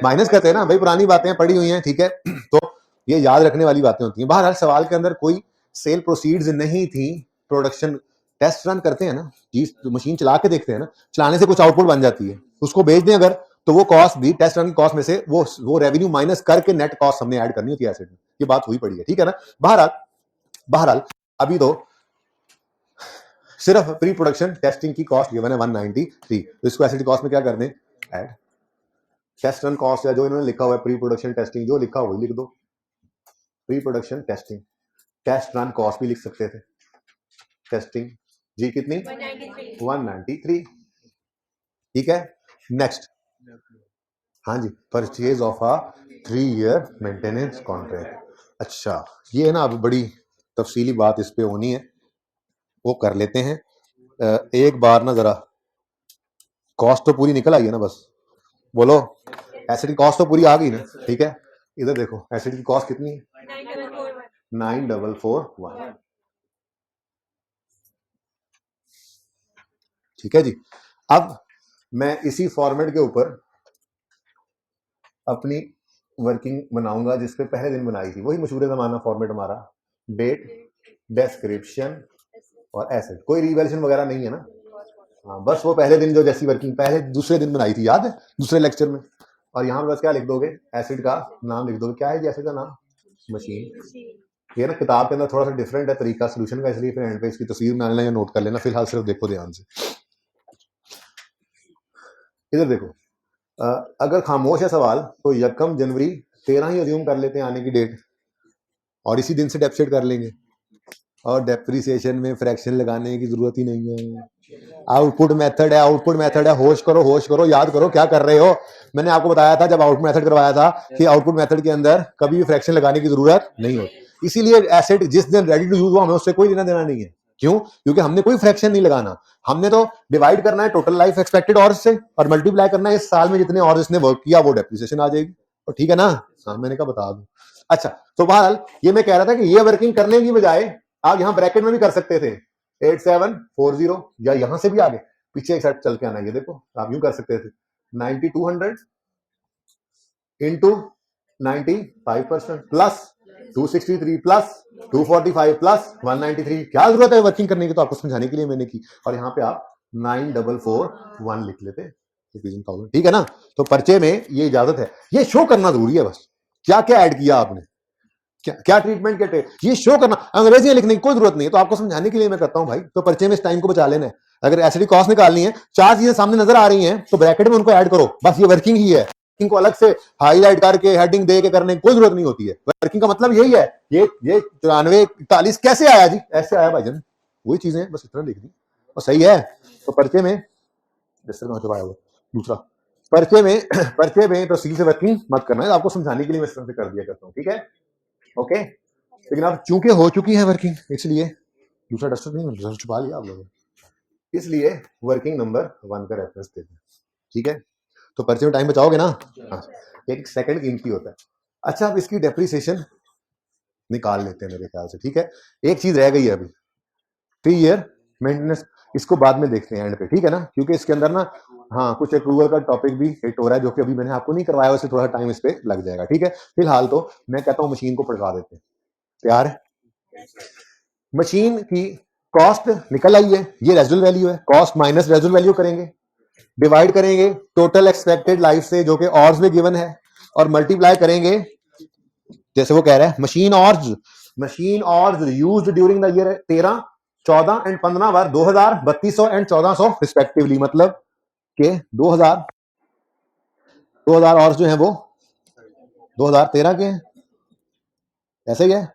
माइनस करते हैं ना भाई, पुरानी बातें पड़ी हुई हैं। ठीक है, तो ये याद रखने वाली बातें होती हैं। बहरहाल सवाल के अंदर कोई सेल प्रोसीड्स नहीं थी, प्रोडक्शन टेस्ट रन करते हैं ना, चीज मशीन चला के देखते हैं ना, चलाने से कुछ आउटपुट बन जाती है, उसको बेच दें अगर, तो वो कॉस्ट भी टेस्ट रन की कॉस्ट में से वो रेवेन्यू माइनस करके नेट कॉस्ट हमने ऐड करनी होती है एसेट में। ये बात हुई पड़ी है। ठीक है ना, बहरहाल अभी तो सिर्फ प्री प्रोडक्शन टेस्टिंग की कॉस्ट गिवन है 193, तो इसको एसिड कॉस्ट में क्या कर दें? ऐड। टेस्ट रन कॉस्ट, या जो इन्होंने लिखा हुआ है प्री प्रोडक्शन टेस्टिंग, जो लिखा हुआ लिख दो, pre production testing. Test run cost भी लिख सकते थे, टेस्टिंग जी कितनी? 193। ठीक है, नेक्स्ट, हाँ जी, purchase of a 3 year maintenance contract. अच्छा, ये है ना, अब बड़ी तफसीली बात इस पे होनी है, वो कर लेते हैं। एक बार ना जरा कॉस्ट तो पूरी निकल आई है ना, बस बोलो एसिड की कॉस्ट तो पूरी आ गई ना, ठीक है। इधर देखो एसिड की कॉस्ट कितनी है, 9441, ठीक है जी। अब मैं इसी फॉर्मेट के ऊपर अपनी वर्किंग बनाऊंगा जिसपे पहले दिन बनाई थी, वही मशहूर जमाना फॉर्मेट हमारा, डेट, डिस्क्रिप्शन और एसिड। कोई रिवैल्यूएशन वगैरह नहीं है ना, हाँ बस वो पहले दिन जो जैसी वर्किंग पहले दूसरे दिन बनाई थी, याद है दूसरे लेक्चर में। और यहाँ बस क्या लिख दोगे, एसिड का नाम लिख दोगे, क्या है एसिड का नाम, मशीन। ये ना किताब के अंदर थोड़ा सा डिफरेंट है तरीका सोल्यूशन का, इसलिए फिर एंड पे इसकी तस्वीर में आना या नोट कर लेना, फिलहाल सिर्फ देखो ध्यान से। इधर देखो, अगर खामोश है सवाल तो यकम जनवरी 13 ही अज्यूम कर लेते हैं आने की डेट, और इसी दिन से डेप्सिट कर लेंगे, और डेप्रिसिएशन में फ्रैक्शन लगाने की जरूरत ही नहीं है। आउटपुट मेथड है, आउटपुट मेथड है, होश करो होश करो, याद करो क्या कर रहे हो। मैंने आपको बताया था जब आउटपुट मेथड करवाया था कि आउटपुट मेथड के अंदर कभी भी फ्रैक्शन लगाने की जरूरत नहीं होती, इसीलिए एसिड जिस दिन रेडी टू यूज हुआ हमें उससे कोई लेना देना नहीं है। क्यों? क्योंकि हमने कोई फ्रैक्शन नहीं लगाना, हमने तो डिवाइड करना है टोटल लाइफ एक्सपेक्टेड और से, और मल्टीप्लाई करना है इस साल में जितने और इसने वर्क किया, वो डेप्रिसिएशन आ जाएगी। तो ठीक है ना, हाँ मैंने कहा बता दूं। अच्छा तो बहरहाल ये मैं कह रहा था कि ये वर्किंग करने की बजाय आप यहाँ ब्रैकेट में भी कर सकते थे 8740, या यहां से भी आगे पीछे एक साइड चल के आना, ये देखो आप यूं कर सकते थे 9200 इंटू 95% प्लस 263 प्लस 245 प्लस 193। क्या जरूरत है वर्किंग करने की, तो आपको समझाने के लिए मैंने की। और यहाँ पे आप 9441 लिख लेते, ठीक है ना। तो पर्चे में ये इजाजत है, ये शो करना जरूरी है बस, क्या क्या ऐड किया आपने, क्या क्या ट्रीटमेंट के ये शो करना, अंग्रेजी लिखने की कोई जरूरत नहीं है, तो आपको समझाने के लिए मैं करता हूं भाई। तो पर्चे में इस टाइम को बचा लेना है। अगर एसिड कॉस्ट निकालनी है, चार चीजें सामने नजर आ रही हैं तो ब्रैकेट में उनको ऐड करो, बस ये वर्किंग ही है। वर्किंग को अलग से हाईलाइट करके हेडिंग दे के करने की कोई जरूरत नहीं होती है। वर्किंग का मतलब यही है, ये 9441 कैसे आया जी, ऐसे आया भाईजान, वही चीजें बस इतना लिख दी और सही है। तो पर्चे में दूसरा पर्चे में तो सील से वर्किंग मत करना है, आपको समझाने के लिए मैं इस तरह से कर दिया करता हूँ, ठीक है ओके। लेकिन अब चूंकि हो चुकी है वर्किंग, इसलिए दूसरा डस्टर नहीं, डस्टर छुपा लिया आप लोगों ने, इसलिए वर्किंग नंबर 1 का रेफरेंस देते हैं, ठीक है। तो पर्चे में टाइम बचाओगे ना, हाँ एक सेकंड कीमती होता है। अच्छा अब इसकी डेप्रिसिएशन निकाल लेते हैं मेरे ख्याल से, ठीक है। एक चीज रह गई है अभी, 3 ईयर मेंटेनेंस, इसको बाद में देखते हैं एंड पे, ठीक है ना, क्योंकि इसके अंदर ना हाँ कुछ अप्रूवल का टॉपिक भी हिट हो रहा है जो कि अभी मैंने आपको नहीं करवाया, वैसे थोड़ा टाइम इस पे लग जाएगा, ठीक है। फिलहाल तो मैं कहता हूँ मशीन को पढ़वा देते हैं, तैयार है। मशीन की कॉस्ट निकल आई है, ये रेजिडुअल वैल्यू है, कॉस्ट माइनस रेजिडुअल वैल्यू करेंगे, डिवाइड करेंगे टोटल एक्सपेक्टेड लाइफ से जो कि ऑर्स में गिवन है, और मल्टीप्लाई करेंगे जैसे वो कह रहा है machine hours used during the year 13 14 and 15 बार 2000 3200 एंड 1400 रिस्पेक्टिवली, मतलब के 2000 ऑर्स जो है वो 2013 के हैं, ऐसे ही है,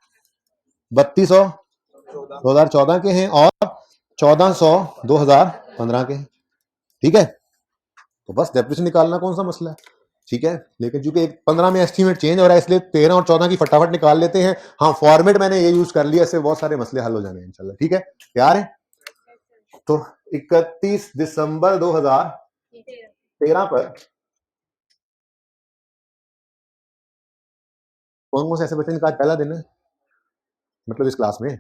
3200 2014 के हैं, और 1400 2015 के हैं, ठीक है। तो बस डेप्रिसिएशन निकालना कौन सा मसला है, ठीक है। लेकिन चूंकि 15 में एस्टीमेट चेंज हो रहा है, इसलिए 13 और 14 की फटाफट निकाल लेते हैं। हाँ फॉर्मेट मैंने ये यूज कर लिया, इससे बहुत सारे मसले हल हो जाने इंशाल्लाह, ठीक है तैयार है। तो 31 दिसंबर 2013 पर कौन कौन से ऐसे बच्चे जिनका आज पहला दिन है, मतलब इस क्लास में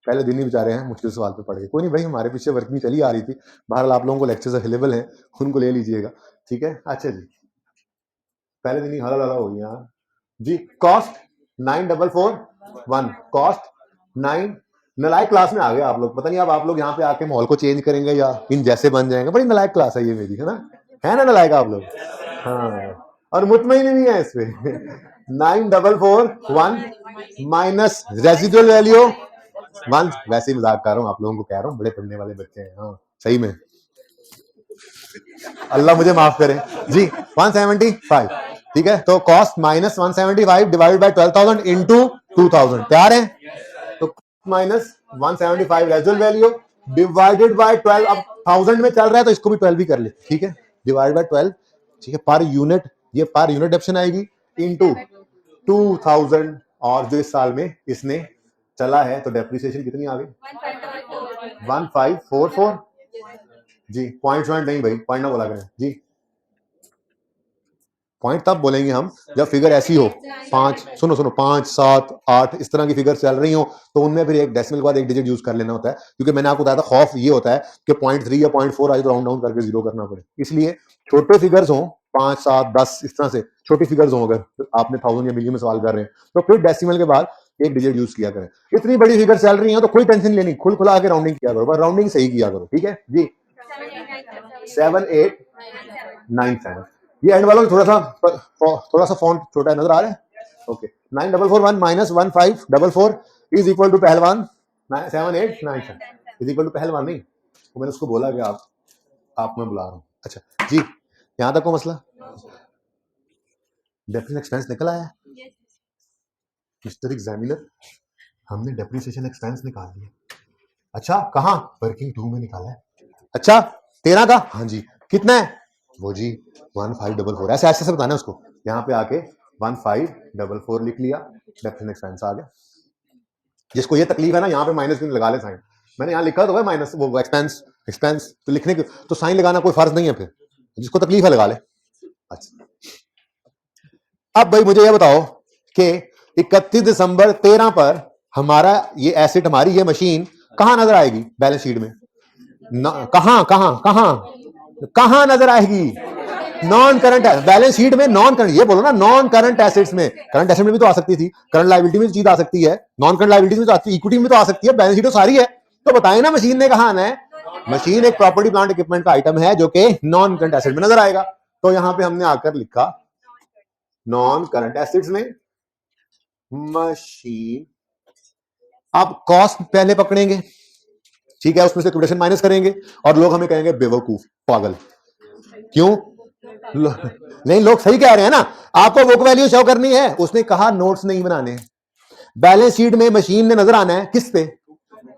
पहले दिन ही बेचारे हैं मुश्किल सवाल पे पढ़ गए। कोई नहीं भाई, हमारे पीछे वर्किंग चली आ रही थी, बहरहाल आप लोगों को लेक्चर्स अवेलेबल हैं, उनको ले लीजिएगा, ठीक है। अच्छा जी पहले दिन ही हाला लाला हो गया जी। कॉस्ट 9441, कॉस्ट 9, नलायक क्लास में आ गए आप लोग, पता नहीं अब आप लोग यहाँ पे आके माहौल को चेंज करेंगे या इन जैसे बन जाएंगे। बड़ी नलायक क्लास है ये मेरी, है ना नलायक आप लोग, हाँ और मुतमईन भी है इस पे 9441 माइनस रेजिडुअल वैल्यू 1, वैसे ही मजाक कर रहा हूँ, आप लोगों को कह रहा हूँ, बड़े पढ़ने वाले बच्चे हैं, हाँ सही में, अल्लाह मुझे माफ करे जी। 175, ठीक है। तो cost minus 175 divide by 12,000 into 2000, तैयार है। तो माइनस 175 रेजुअल वैल्यू डिवाइडेड बाय 12, अब 1000 में चल रहा है तो इसको भी 12 भी कर ले, ठीक है, डिवाइड बाय 12, ठीक है, पर यूनिट, ये पर यूनिट ऑप्शन आएगी, इंटू 2000, और जो इस साल में इसने चला है तो डेप्रिसिएशन कितनी आ गई 1544 जी। पॉइंट नहीं भाई, पॉइंट ना बोला करें जी, पॉइंट तब बोलेंगे हम जब फिगर ऐसी हो, 5 सुनो 5 7 8 इस तरह की फिगर चल रही हो, तो उनमें फिर एक डेसिमल के बाद एक डिजिट यूज कर लेना होता है, क्योंकि मैंने आपको बताया था खौफ ये होता है कि 0.3 या 0.4 आज राउंड डाउन करके जीरो करना पड़े। इसलिए छोटे फिगर्स हो 5 7 10 इस तरह से छोटी फिगर्स हो, अगर आपने 1000 या मिलियन में सवाल कर रहे हैं तो फिर डेसिमल के बाद एक डिजिट यूज किया करें। इतनी बड़ी फिगर चल रही है तो कोई टेंशन लेनी, खुल खुला के राउंडिंग किया करो, बस राउंडिंग सही किया करो। ठीक है जी, 7 8 9 7। ये एंड वाला थोड़ा सा फॉन्ट छोटा है, नजर आ रहा है? Okay, 9441 minus 1544 is equal to पहलवान 7897 इज इक्वल टू पहलवान नहीं, तो मैंने उसको बोला कि आप मैं बुला रहा हूँ। अच्छा जी, यहां तक को मसला। डेप्रिसिएशन एक्सपेंस निकल आया मिस्टर एग्जामिनर, हमने डेप्रिसिएशन एक्सपेंस निकाल लिया। अच्छा कहाँ? वर्किंग 2 में निकाला है। अच्छा 13 का, हाँ जी, कितना है वो जी 1544, ऐसे ऐसे बताना उसको। यहाँ पे आके 1544 लिख लिया, डेप्रिसिएशन एक्सपेंस आ गया। जिसको ये तकलीफ है ना, यहाँ पे माइनस क्यों लगा ले साइन, मैंने यहाँ लिखा तो है माइनस वो एक्सपेंस एक्सपेंस, तो लिखने के तो साइन लगाना कोई फर्ज नहीं है, फिर जिसको तकलीफ है लगा ले। अच्छा अब भाई मुझे ये बताओ कि 31 दिसंबर 13 पर हमारा ये एसेट, हमारी ये मशीन कहां नजर आएगी बैलेंस शीट में? कहां कहां कहां कहां नजर आएगी? नॉन करंट बैलेंस शीट में, नॉन करंट, ये बोलो ना नॉन करंट एसेट्स में। करंट एसेट में भी तो आ सकती थी, करंट लायबिलिटी में चीज आ सकती है, नॉन करंट लायबिलिटी में तो आती है, इक्विटी में तो आ सकती है, बैलेंस शीट तो सारी है। तो बताए ना मशीन ने कहा आना है? मशीन एक प्रॉपर्टी प्लांट इक्विपमेंट का आइटम है जो कि नॉन करंट एसेट में नजर आएगा। तो यहां पे हमने आकर लिखा नॉन करंट एसेट्स में मशीन। अब कॉस्ट पहले पकड़ेंगे, ठीक है, उसमें से लिक्विडेशन माइनस करेंगे, और लोग हमें कहेंगे बेवकूफ पागल। क्यों? नहीं, लोग सही कह रहे हैं ना, आपको बुक वैल्यू शो करनी है, उसने कहा नोट्स नहीं बनाने, बैलेंस शीट में मशीन ने नजर आना है किस पे?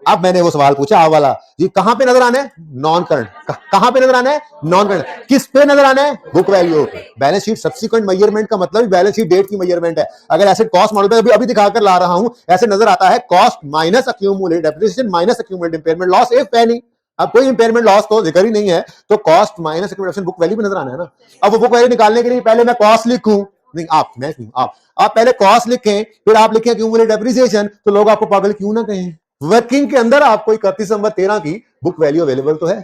अब मैंने वो सवाल पूछा आप वाला जी, कहां पे नजर आना है? Non current. कहां पे नजर आना है? Non current. किस पे नजर आना है? बुक वैल्यू पे। बैलेंस शीट सब्सिक्वेंट मेजरमेंट का मतलब बैलेंस शीट डेट की मेजरमेंट है। अगर एसेट कॉस्ट मॉडल पे अभी अभी दिखाकर ला रहा हूं, ऐसे नजर आता है cost minus accumulated depreciation minus accumulated impairment loss एक पैनी। अब कोई इंपेयरमेंट लॉस तो जिक्र ही नहीं है, तो cost minus accumulation book value पे नजर आना है ना। अब वो बुक वैल्यू निकालने के लिए पहले मैं कॉस्ट लिखूं, नहीं आप पहले कॉस्ट लिखें, फिर आप लिखें अक्यूमुलेटेड डेप्रिसिएशन, तो लोग आपको पागल क्यों ना कहें। वर्किंग के अंदर आपको 31 दिसंबर 13 की बुक वैल्यू अवेलेबल तो है,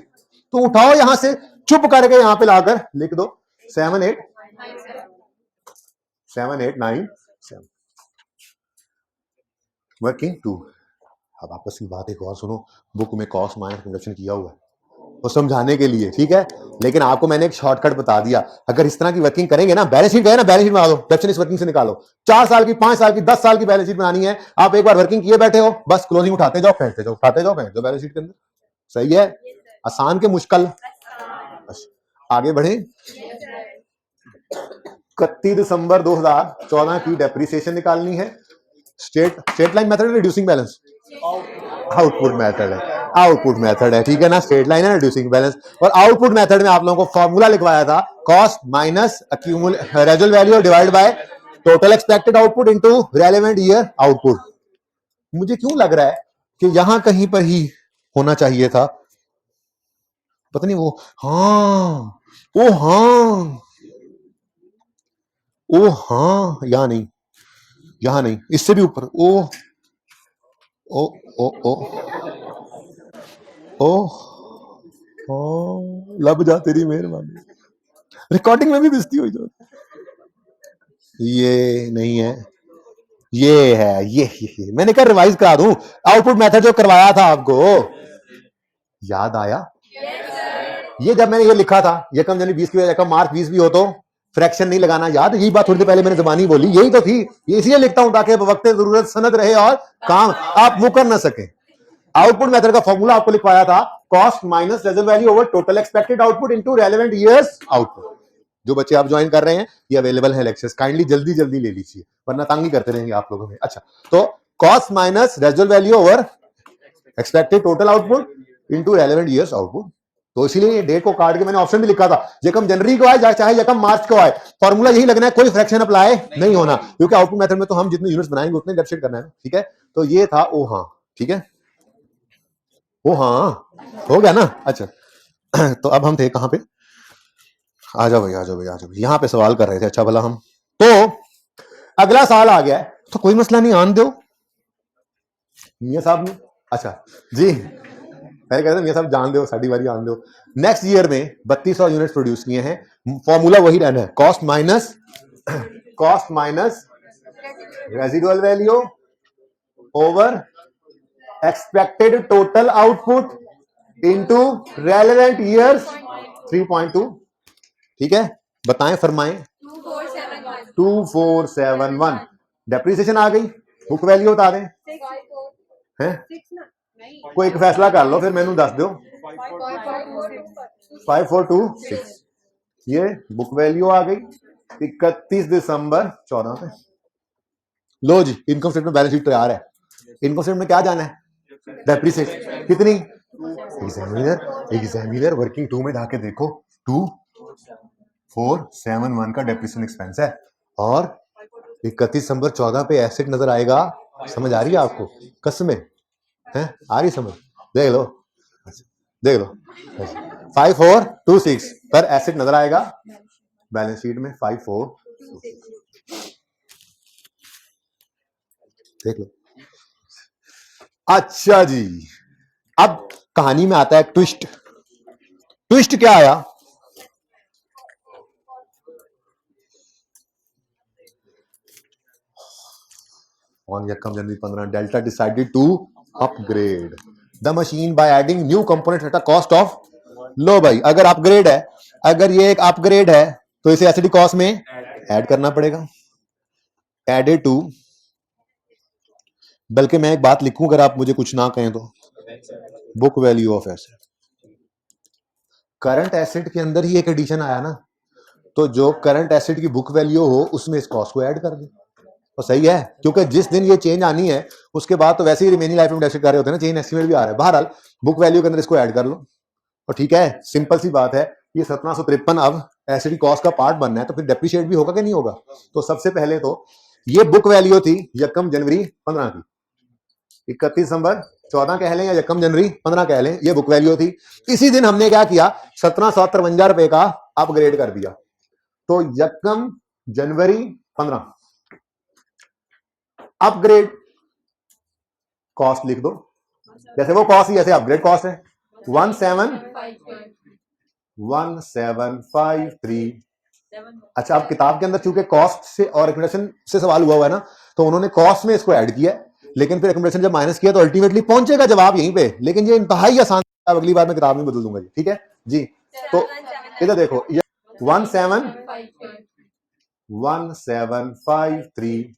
तो उठाओ यहां से, चुप करके यहां पे लाकर लिख दो 7897 वर्किंग 2। अब आपस की बात एक और सुनो, बुक में कॉस्ट माइनस प्रोडक्शन किया हुआ है वो समझाने के लिए, ठीक है, लेकिन आपको मैंने एक शॉर्टकट बता दिया। अगर इस तरह की वर्किंग करेंगे ना, बैलेंस शीट गए ना, बैलेंस शीट बना दो, डेप्रिसिएशन इस वर्किंग से निकालो। 4 साल की, 5 साल की, 10 साल की बैलेंस शीट बनानी है, आप एक बार वर्किंग किए बैठे हो, बस क्लोजिंग उठाते जाओ, फेंकते जाओ, उठाते जाओ, फेंकते जाओ बैलेंस शीट के अंदर। सही है, आसान के मुश्किल। आगे बढ़े। 31 दिसंबर 2014 की डेप्रिसिएशन निकालनी है। स्ट्रेट लाइन मेथड है, रिड्यूसिंग बैलेंस? आउटपुट मेथड है, आउटपुट मेथड है, ठीक है ना, स्ट्रेट लाइन है, रिड्यूसिंग बैलेंस। और आउटपुट मेथड में आप लोगों को फॉर्मूला लिखवाया था, cost minus रेजुअल value divide by total expected output into relevant year output. मुझे क्यों लग रहा है कि यहां कहीं पर ही होना चाहिए था, पता नहीं वो, हाँ ओ हाँ ओ हाँ, यहां नहीं, यहां नहीं, इससे भी ऊपर, ओ ओ ओ ओ ओ ओ लब जा तेरी मेहरबानी, रिकॉर्डिंग में भी बेइज्जती हुई जो। ये नहीं है, ये है, ये मैंने कहा रिवाइज करा दूं, आउटपुट मेथड जो करवाया था आपको, याद आया? ये जब मैंने ये लिखा था, यकम यानी 20 की वजह यकम मार्च 20 भी हो तो फ्रैक्शन नहीं लगाना, याद? यही बात थोड़ी देर पहले मैंने जबानी बोली, यही तो थी। ये इसलिए लिखता हूं ताकि वक्त जरूरत सनद रहे और काम आप मुकर ना सके। आउटपुट मेथड का फॉर्मूला आपको लिखवाया था, cost minus result value over total expected output into relevant years output. जो बच्चे आप ज्वाइन कर रहे हैं, ये अवेलेबल है लेक्चर्स, काइंडली जल्दी जल्दी ले लीजिए, वरना तंग ही करते रहेंगे आप लोगों में। अच्छा, तो cost minus result value over expected total output into relevant years output. तो इसीलिए ये डेट को काट के मैंने ऑप्शन भी लिखा था, यकम जनवरी को आए चाहे यकम मार्च को आए, फॉर्मूला यही लगना है, कोई फ्रैक्शन अप्लाई नहीं होना, क्योंकि आउटपुट मेथड में तो हम जितने यूनिट्स बनाएंगे उतने डेप्रिसिएट करना है, ठीक है। तो ये था ओ हाँ, ठीक है, ओ हाँ हो गया ना। अच्छा तो अब हम थे कहां पे? आ जाओ भाई, आ जाओ भाई, आ जाओ भाई। यहाँ पे सवाल कर रहे थे अच्छा भला हम। तो अगला साल आ गया है, तो कोई मसला नहीं, आन दो मियाँ साहब ने। अच्छा जी, मैं कहता मियाँ साहब जान दो, साड़ी वाली आन दो। नेक्स्ट ईयर में 3200 यूनिट प्रोड्यूस किए हैं। फॉर्मूला वही रहना है, cost minus residual value over expected total output into relevant years 3.2। ठीक है, बताएं फरमाएं। 2471। डेप्रिसिएशन आ गई, बुक वैल्यू बता दें हैं। कोई एक फैसला कर लो, फिर मैनू दस दो। 5426 ये बुक वैल्यू आ गई 31 दिसंबर 14 पे। लो जी, इनकम स्टेटमेंट बैलेंस शीट तैयार है। इनकम स्टेटमेंट में क्या जाना है? डेप्रिसिएशन कितनी? एग्जामिनर वर्किंग 2 में जाके देखो, 2471 का डेप्रिसिएशन एक्सपेंस है और 31 दिसंबर 14 पे एसेट नजर आएगा। समझ आ रही है आपको? कसमें है, आ रही समझ? देख लो, देख लो 5426 पर एसेट नजर आएगा बैलेंस शीट में 5426। देख लो। अच्छा जी, अब कहानी में आता है ट्विस्ट। ट्विस्ट क्या आया? On Yakam January 15, Delta decided to upgrade the machine by adding new components at a cost of। लो भाई, अगर अपग्रेड है, अगर ये एक अपग्रेड है तो इसे एसिडी कॉस्ट में ऐड करना पड़ेगा। एडेड टू, बल्कि मैं एक बात लिखूं अगर आप मुझे कुछ ना कहें तो, book value of asset. Current asset के अंदर ही एक एडिशन आया ना, तो जो करंट एसेट की बुक वैल्यू हो उसमें इस कॉस्ट को ऐड कर दे तो सही है, क्योंकि जिस दिन ये चेंज आनी है उसके बाद तो वैसे ही रिमेनिंग लाइफ में एसेट कर रहे होते हैं ना, चेंज एस्टिमेट भी आ रहा है। बहरहाल बुक वैल्यू के अंदर इसको ऐड कर लो और ठीक है, सिंपल सी बात है। ये 1753 अब एसिड कॉस्ट का पार्ट बनना है तो फिर डेप्रिशिएट भी होगा कि नहीं होगा? तो सबसे पहले तो ये बुक वैल्यू थी यकम जनवरी 15 की, 31 दिसंबर 14 कह लें या यकम जनवरी 15 कह लें, ये बुक वैल्यू थी। इसी दिन हमने क्या किया, 1753 रुपए का अपग्रेड कर दिया। तो यकम जनवरी 15 अपग्रेड कॉस्ट लिख दो, जैसे वो कॉस्ट ही ऐसे अपग्रेड कॉस्ट है 1753। अच्छा, अब किताब के अंदर चूंकि कॉस्ट से और एक्यूमुलेशन से सवाल हुआ है ना, तो उन्होंने कॉस्ट में इसको ऐड किया, लेकिन फिर एक्यूमुलेशन जब माइनस किया तो अल्टीमेटली पहुंचेगा जवाब यहीं पे। लेकिन ये इंतहाई आसान, अगली बार मैं किताब में बदल दूंगा जी, ठीक है जी। तो इधर देखो, 1753।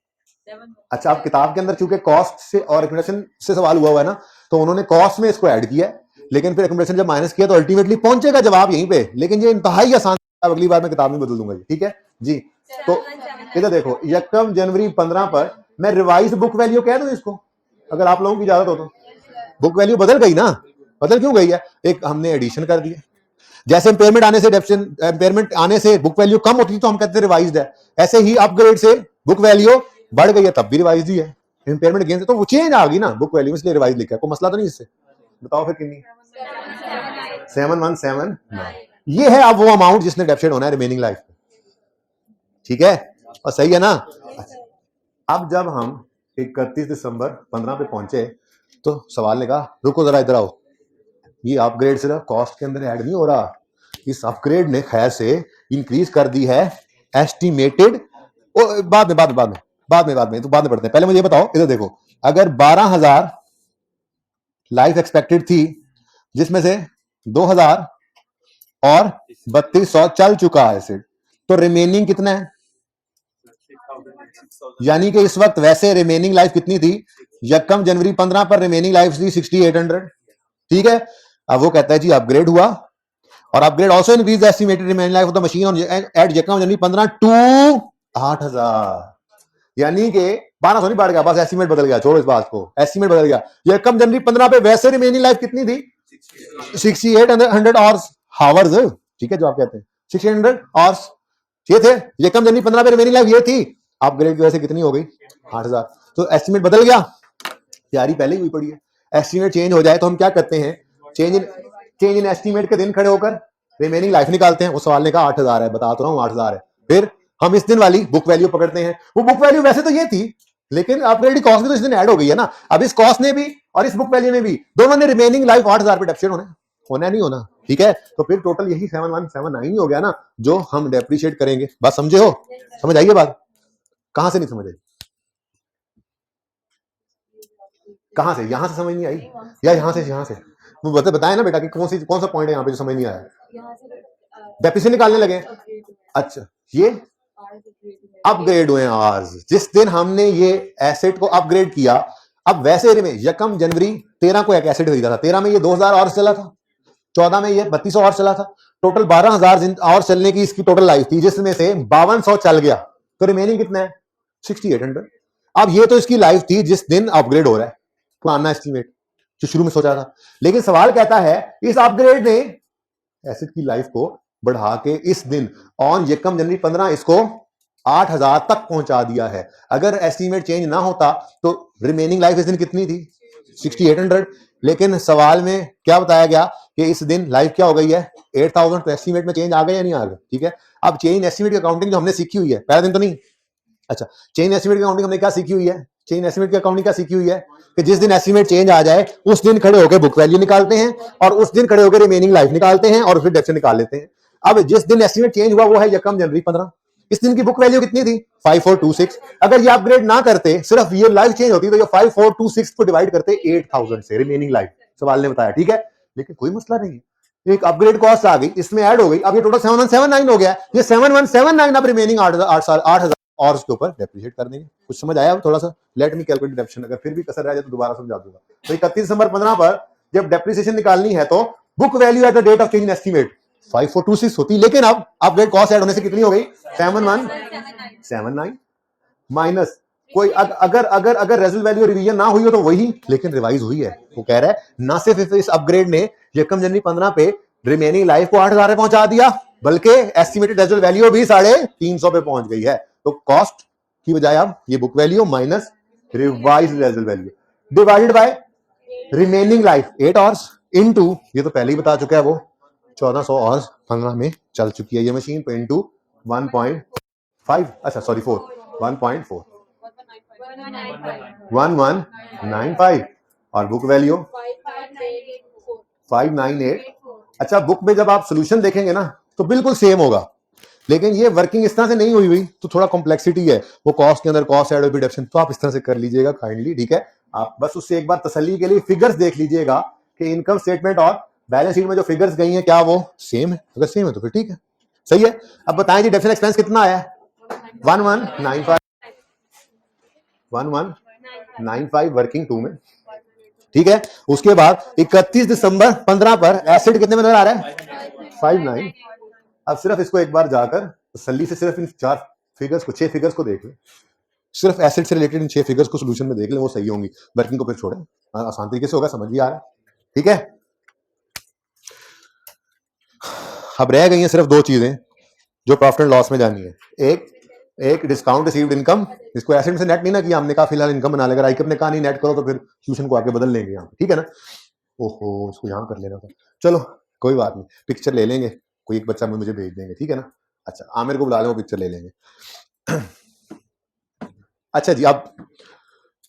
अच्छा, अब किताब के अंदर चूंकि कॉस्ट से और एक्यूमुलेशन से सवाल हुआ है ना, तो उन्होंने कॉस्ट में इसको ऐड किया, लेकिन फिर एक्यूमुलेशन जब माइनस किया तो अल्टीमेटली पहुंचेगा जवाब यहीं पे। लेकिन ये इंतहाई आसान, अगली बार मैं किताब में बदल दूंगा जी, ठीक है जी। तो इधर देखो, यकम जनवरी 15 पर मैं रिवाइज बुक वैल्यू कह दूं इसको, अगर आप लोगों की इजाजत हो तो। बुक वैल्यू बदल गई ना, बदल क्यों गई है? एक हमने एडिशन कर दिया, जैसे इंपेयरमेंट आने से इंपेयरमेंट आने से बुक वैल्यू कम होती तो हम कहते हैं रिवाइज्ड है, ऐसे ही अपग्रेड से बुक वैल्यू बढ़ गई है तब भी रिवाइज्ड ही है। इंपेयरमेंट गेन से तो वो चेंज आ गई ना बुक वैल्यू, इसलिए रिवाइज लिखा है। कोई मसला तो नहीं इससे? बताओ फिर कितनी? 7179। ये है अब वो अमाउंट जिसने डेप्ट होना है रिमेनिंग लाइफ में, ठीक है और सही है ना। अब जब हम 31 दिसंबर 15 पे पहुंचे तो सवाल ने कहा रुको जरा इधर आओ, ये अपग्रेड सिर्फ कॉस्ट के अंदर ऐड नहीं हो रहा, इस अपग्रेड ने खैर से इंक्रीज कर दी है एस्टिमेटेड। बाद में तो बाद में पढ़ते हैं, पहले मुझे ये बताओ, इधर देखो, अगर 12,000 लाइफ एक्सपेक्टेड थी जिसमें से 2,000 और 3200 चल चुका है एसिड, तो रिमेनिंग कितना है? यानी कि इस वक्त वैसे रिमेनिंग लाइफ कितनी थी? यकम जनवरी 15 पर रिमेनिंग लाइफ थी 6800, ठीक है। अब वो कहता है जी अपग्रेड हुआ और upgrade also increase the estimated remaining life of the machine eight यकम जनवरी 15 टू 8,000। यानी कि 1200 नहीं बढ़ गया, बस एस्टिमेट बदल गया, छोड़ो इस बात को, एस्टिमेट बदल गया। यकम जनवरी 15 पे वैसे रिमेनिंग लाइफ कितनी थी? 6800 आवर्स, ठीक है, जो आप कहते हैं 6800 आवर्स ये थे। यकम जनवरी 15 पे रिमेनिंग लाइफ ये थी, अपग्रेड की वजह से कितनी हो गई? 8,000। तो एस्टिमेट बदल गया, तैयारी पहले ही हुई पड़ी है। एस्टिमेट चेंज हो जाए तो हम क्या करते हैं? चेंज इन एस्टिमेट के दिन खड़े होकर रिमेनिंग लाइफ निकालते हैं। वो सवाल ने कहा 8,000 है, बता तो रहा हूँ 8,000 है। फिर हम इस दिन वाली बुक वैल्यू पकड़ते हैं। वो बुक वैल्यू वैसे तो ये थी, लेकिन अपग्रेड कॉस्ट भी तो इस दिन ऐड हो गई है ना। अब इस कॉस्ट ने भी और इस बुक वैल्यू ने भी, दोनों ने रिमेनिंग लाइफ 8,000 पे डेप्रिशिएट होना नहीं होना, ठीक है। तो फिर टोटल यही 7179 ही हो गया ना, जो हम डेप्रिशिएट करेंगे। बात समझे हो? समझ आइए बात? कहां से नहीं समझ आई? कहां से? यहां से समझ नहीं आई या यहां से? यहां से वो बताए ना बेटा कि कौन सा पॉइंट है यहाँ पे जो समझ नहीं आया। डेप्रिसिएशन निकालने लगे। अच्छा, ये अपग्रेड हुए आज जिस दिन हमने ये एसेट को अपग्रेड किया। अब वैसे में यकम जनवरी 13 को एक एसेट खरीदा था, 13 में ये 2,000 और चला था, 14 में ये 3200 और चला था, टोटल 12,000 और चलने की इसकी टोटल लाइफ थी, जिसमें से 5200 चल गया, तो रिमेनिंग कितना है? 6800। अब ये तो इसकी लाइफ थी जिस दिन अपग्रेड हो रहा है, पुराना एस्टीमेट जो शुरू में सोचा था। लेकिन सवाल कहता है इस अपग्रेड ने एसेट की लाइफ को बढ़ा के इस दिन ऑन यकम जनवरी 15 इसको 8,000 तक पहुंचा दिया है। अगर एस्टीमेट चेंज ना होता तो रिमेनिंग लाइफ इस दिन कितनी थी? 6800। लेकिन सवाल में क्या बताया गया कि इस दिन लाइफ क्या हो गई है? 8,000। तो एस्टीमेट में चेंज आ गया या नहीं आ गया? ठीक है। अब चेंज एस्टीमेट की अकाउंटिंग जो हमने सीखी हुई है, पहला दिन तो नहीं, अच्छा, चेन एस्टीमेट की अकाउंटिंग हमने क्या सीखी हुई है? चेन एस्टीमेट की अकाउंटिंग क्या सीखी हुई है कि जिस दिन एस्टीमेट चेंज आ जाए उस दिन खड़े होकर बुक वैल्यू निकालते हैं और उस दिन खड़े होकर रिमेनिंग लाइफ निकालते हैं और फिर डेप्थ निकाल लेते हैं। अब जिस दिन एस्टीमेट चेंज हुआ वो है यकम जनवरी 15। इस दिन की बुक वैल्यू कितनी थी? 5426। अगर ये अपग्रेड ना करते, सिर्फ ये लाइफ चेंज होती, तो ये 5426 को डिवाइड करते 8,000 से, रिमेनिंग लाइफ सवाल ने बताया, ठीक है। लेकिन कोई मसला नहीं है, एक अपग्रेड कॉस्ट आ गई, इसमें ऐड हो गई, अब ये टोटल 7179 हो गया। ये 7179 अब रिमेनिंग 8,000 और उसके ऊपर डेप्रिशिएट कर देंगे। कुछ समझ आया? थोड़ा सा लेट मी कैलकुलेट डिडक्शन, अगर फिर भी कसर रह जाए तो दोबारा समझा दूंगा। तो 31 दिसंबर 15 पर जब डेप्रिसिएशन निकालनी है तो book value at the date of change in estimate 5426 होती, लेकिन अब अपग्रेड कॉस्ट ऐड होने से कितनी हो गई? 7179 माइनस कोई अगर अगर अगर रेजल वैल्यू रिवीजन ना हुई हो तो वही, लेकिन रिवाइज हुई है। वो कह रहा है ना सिर्फ इस अपग्रेड ने यकम जनवरी 15 पे रिमेनिंग लाइफ को 8,000 पे पहुंचा दिया, बल्कि एस्टिमेटेड रेजल वैल्यू भी 350 पे पहुंच गई है। तो कॉस्ट की बजाय अब ये book value minus revised resale value divided by remaining life 8 hours into, ये तो पहले ही बता चुका है, वो 1400 आवर्स 15 में चल चुकी है ये मशीन, तो इनटू 1.5, अच्छा सॉरी 4, 1.4 1195 और बुक वैल्यू 598। अच्छा, बुक में जब आप सोल्यूशन देखेंगे ना तो बिल्कुल सेम होगा, लेकिन ये वर्किंग इस तरह से नहीं हुई हुई, तो थोड़ा कॉम्प्लेक्सिटी है। वो कॉस्ट के अंदर कॉस्ट एड डिडक्शन, तो आप इस तरह से कर लीजिएगा काइंडली, ठीक है। आप बस उससे एक बार तसल्ली के लिए फिगर्स देख लीजिएगा कि इनकम स्टेटमेंट और बैलेंस शीट में जो फिगर्स गई हैं क्या वो सेम है? अगर सेम है तो फिर ठीक है, सही है। अब बताएं जी डेप्रिसिएशन एक्सपेंस कितना आया? 1195 वर्किंग 2 में, ठीक है। उसके बाद 31 दिसंबर 15 पर एसिड कितने में नजर आ रहा है? 59। अब सिर्फ इसको एक बार जाकर तसल्ली से सिर्फ इन 4 फिगर्स को, 6 फिगर्स को देख लें, सिर्फ एसिड से रिलेटेड इन 6 फिगर्स को सोल्यूशन में देख लें, वो सही होंगी। वर्किंग को फिर छोड़ें, आसान तरीके से होगा, समझ भी आ रहा है, ठीक है। अब रह गई हैं सिर्फ 2 चीजें जो प्रॉफिट एंड लॉस में जानी है। एक डिस्काउंट रिसीव्ड इनकम, इसको एसिड से नेट नहीं ना किया हमने, कहा फिलहाल इनकम बना लेगा। आईकप ने कहा नहीं नेट करो, तो फिर सोल्यूशन को आगे बदल लेंगे यहाँ, ठीक है ना। ओहो, इसको यहाँ कर लेना था, चलो कोई बात नहीं, पिक्चर ले लेंगे, कोई एक बच्चा मुझे भेज देंगे, ठीक है ना। अच्छा, आमिर को बुला लें, वो पिक्चर ले लेंगे। अच्छा जी, अब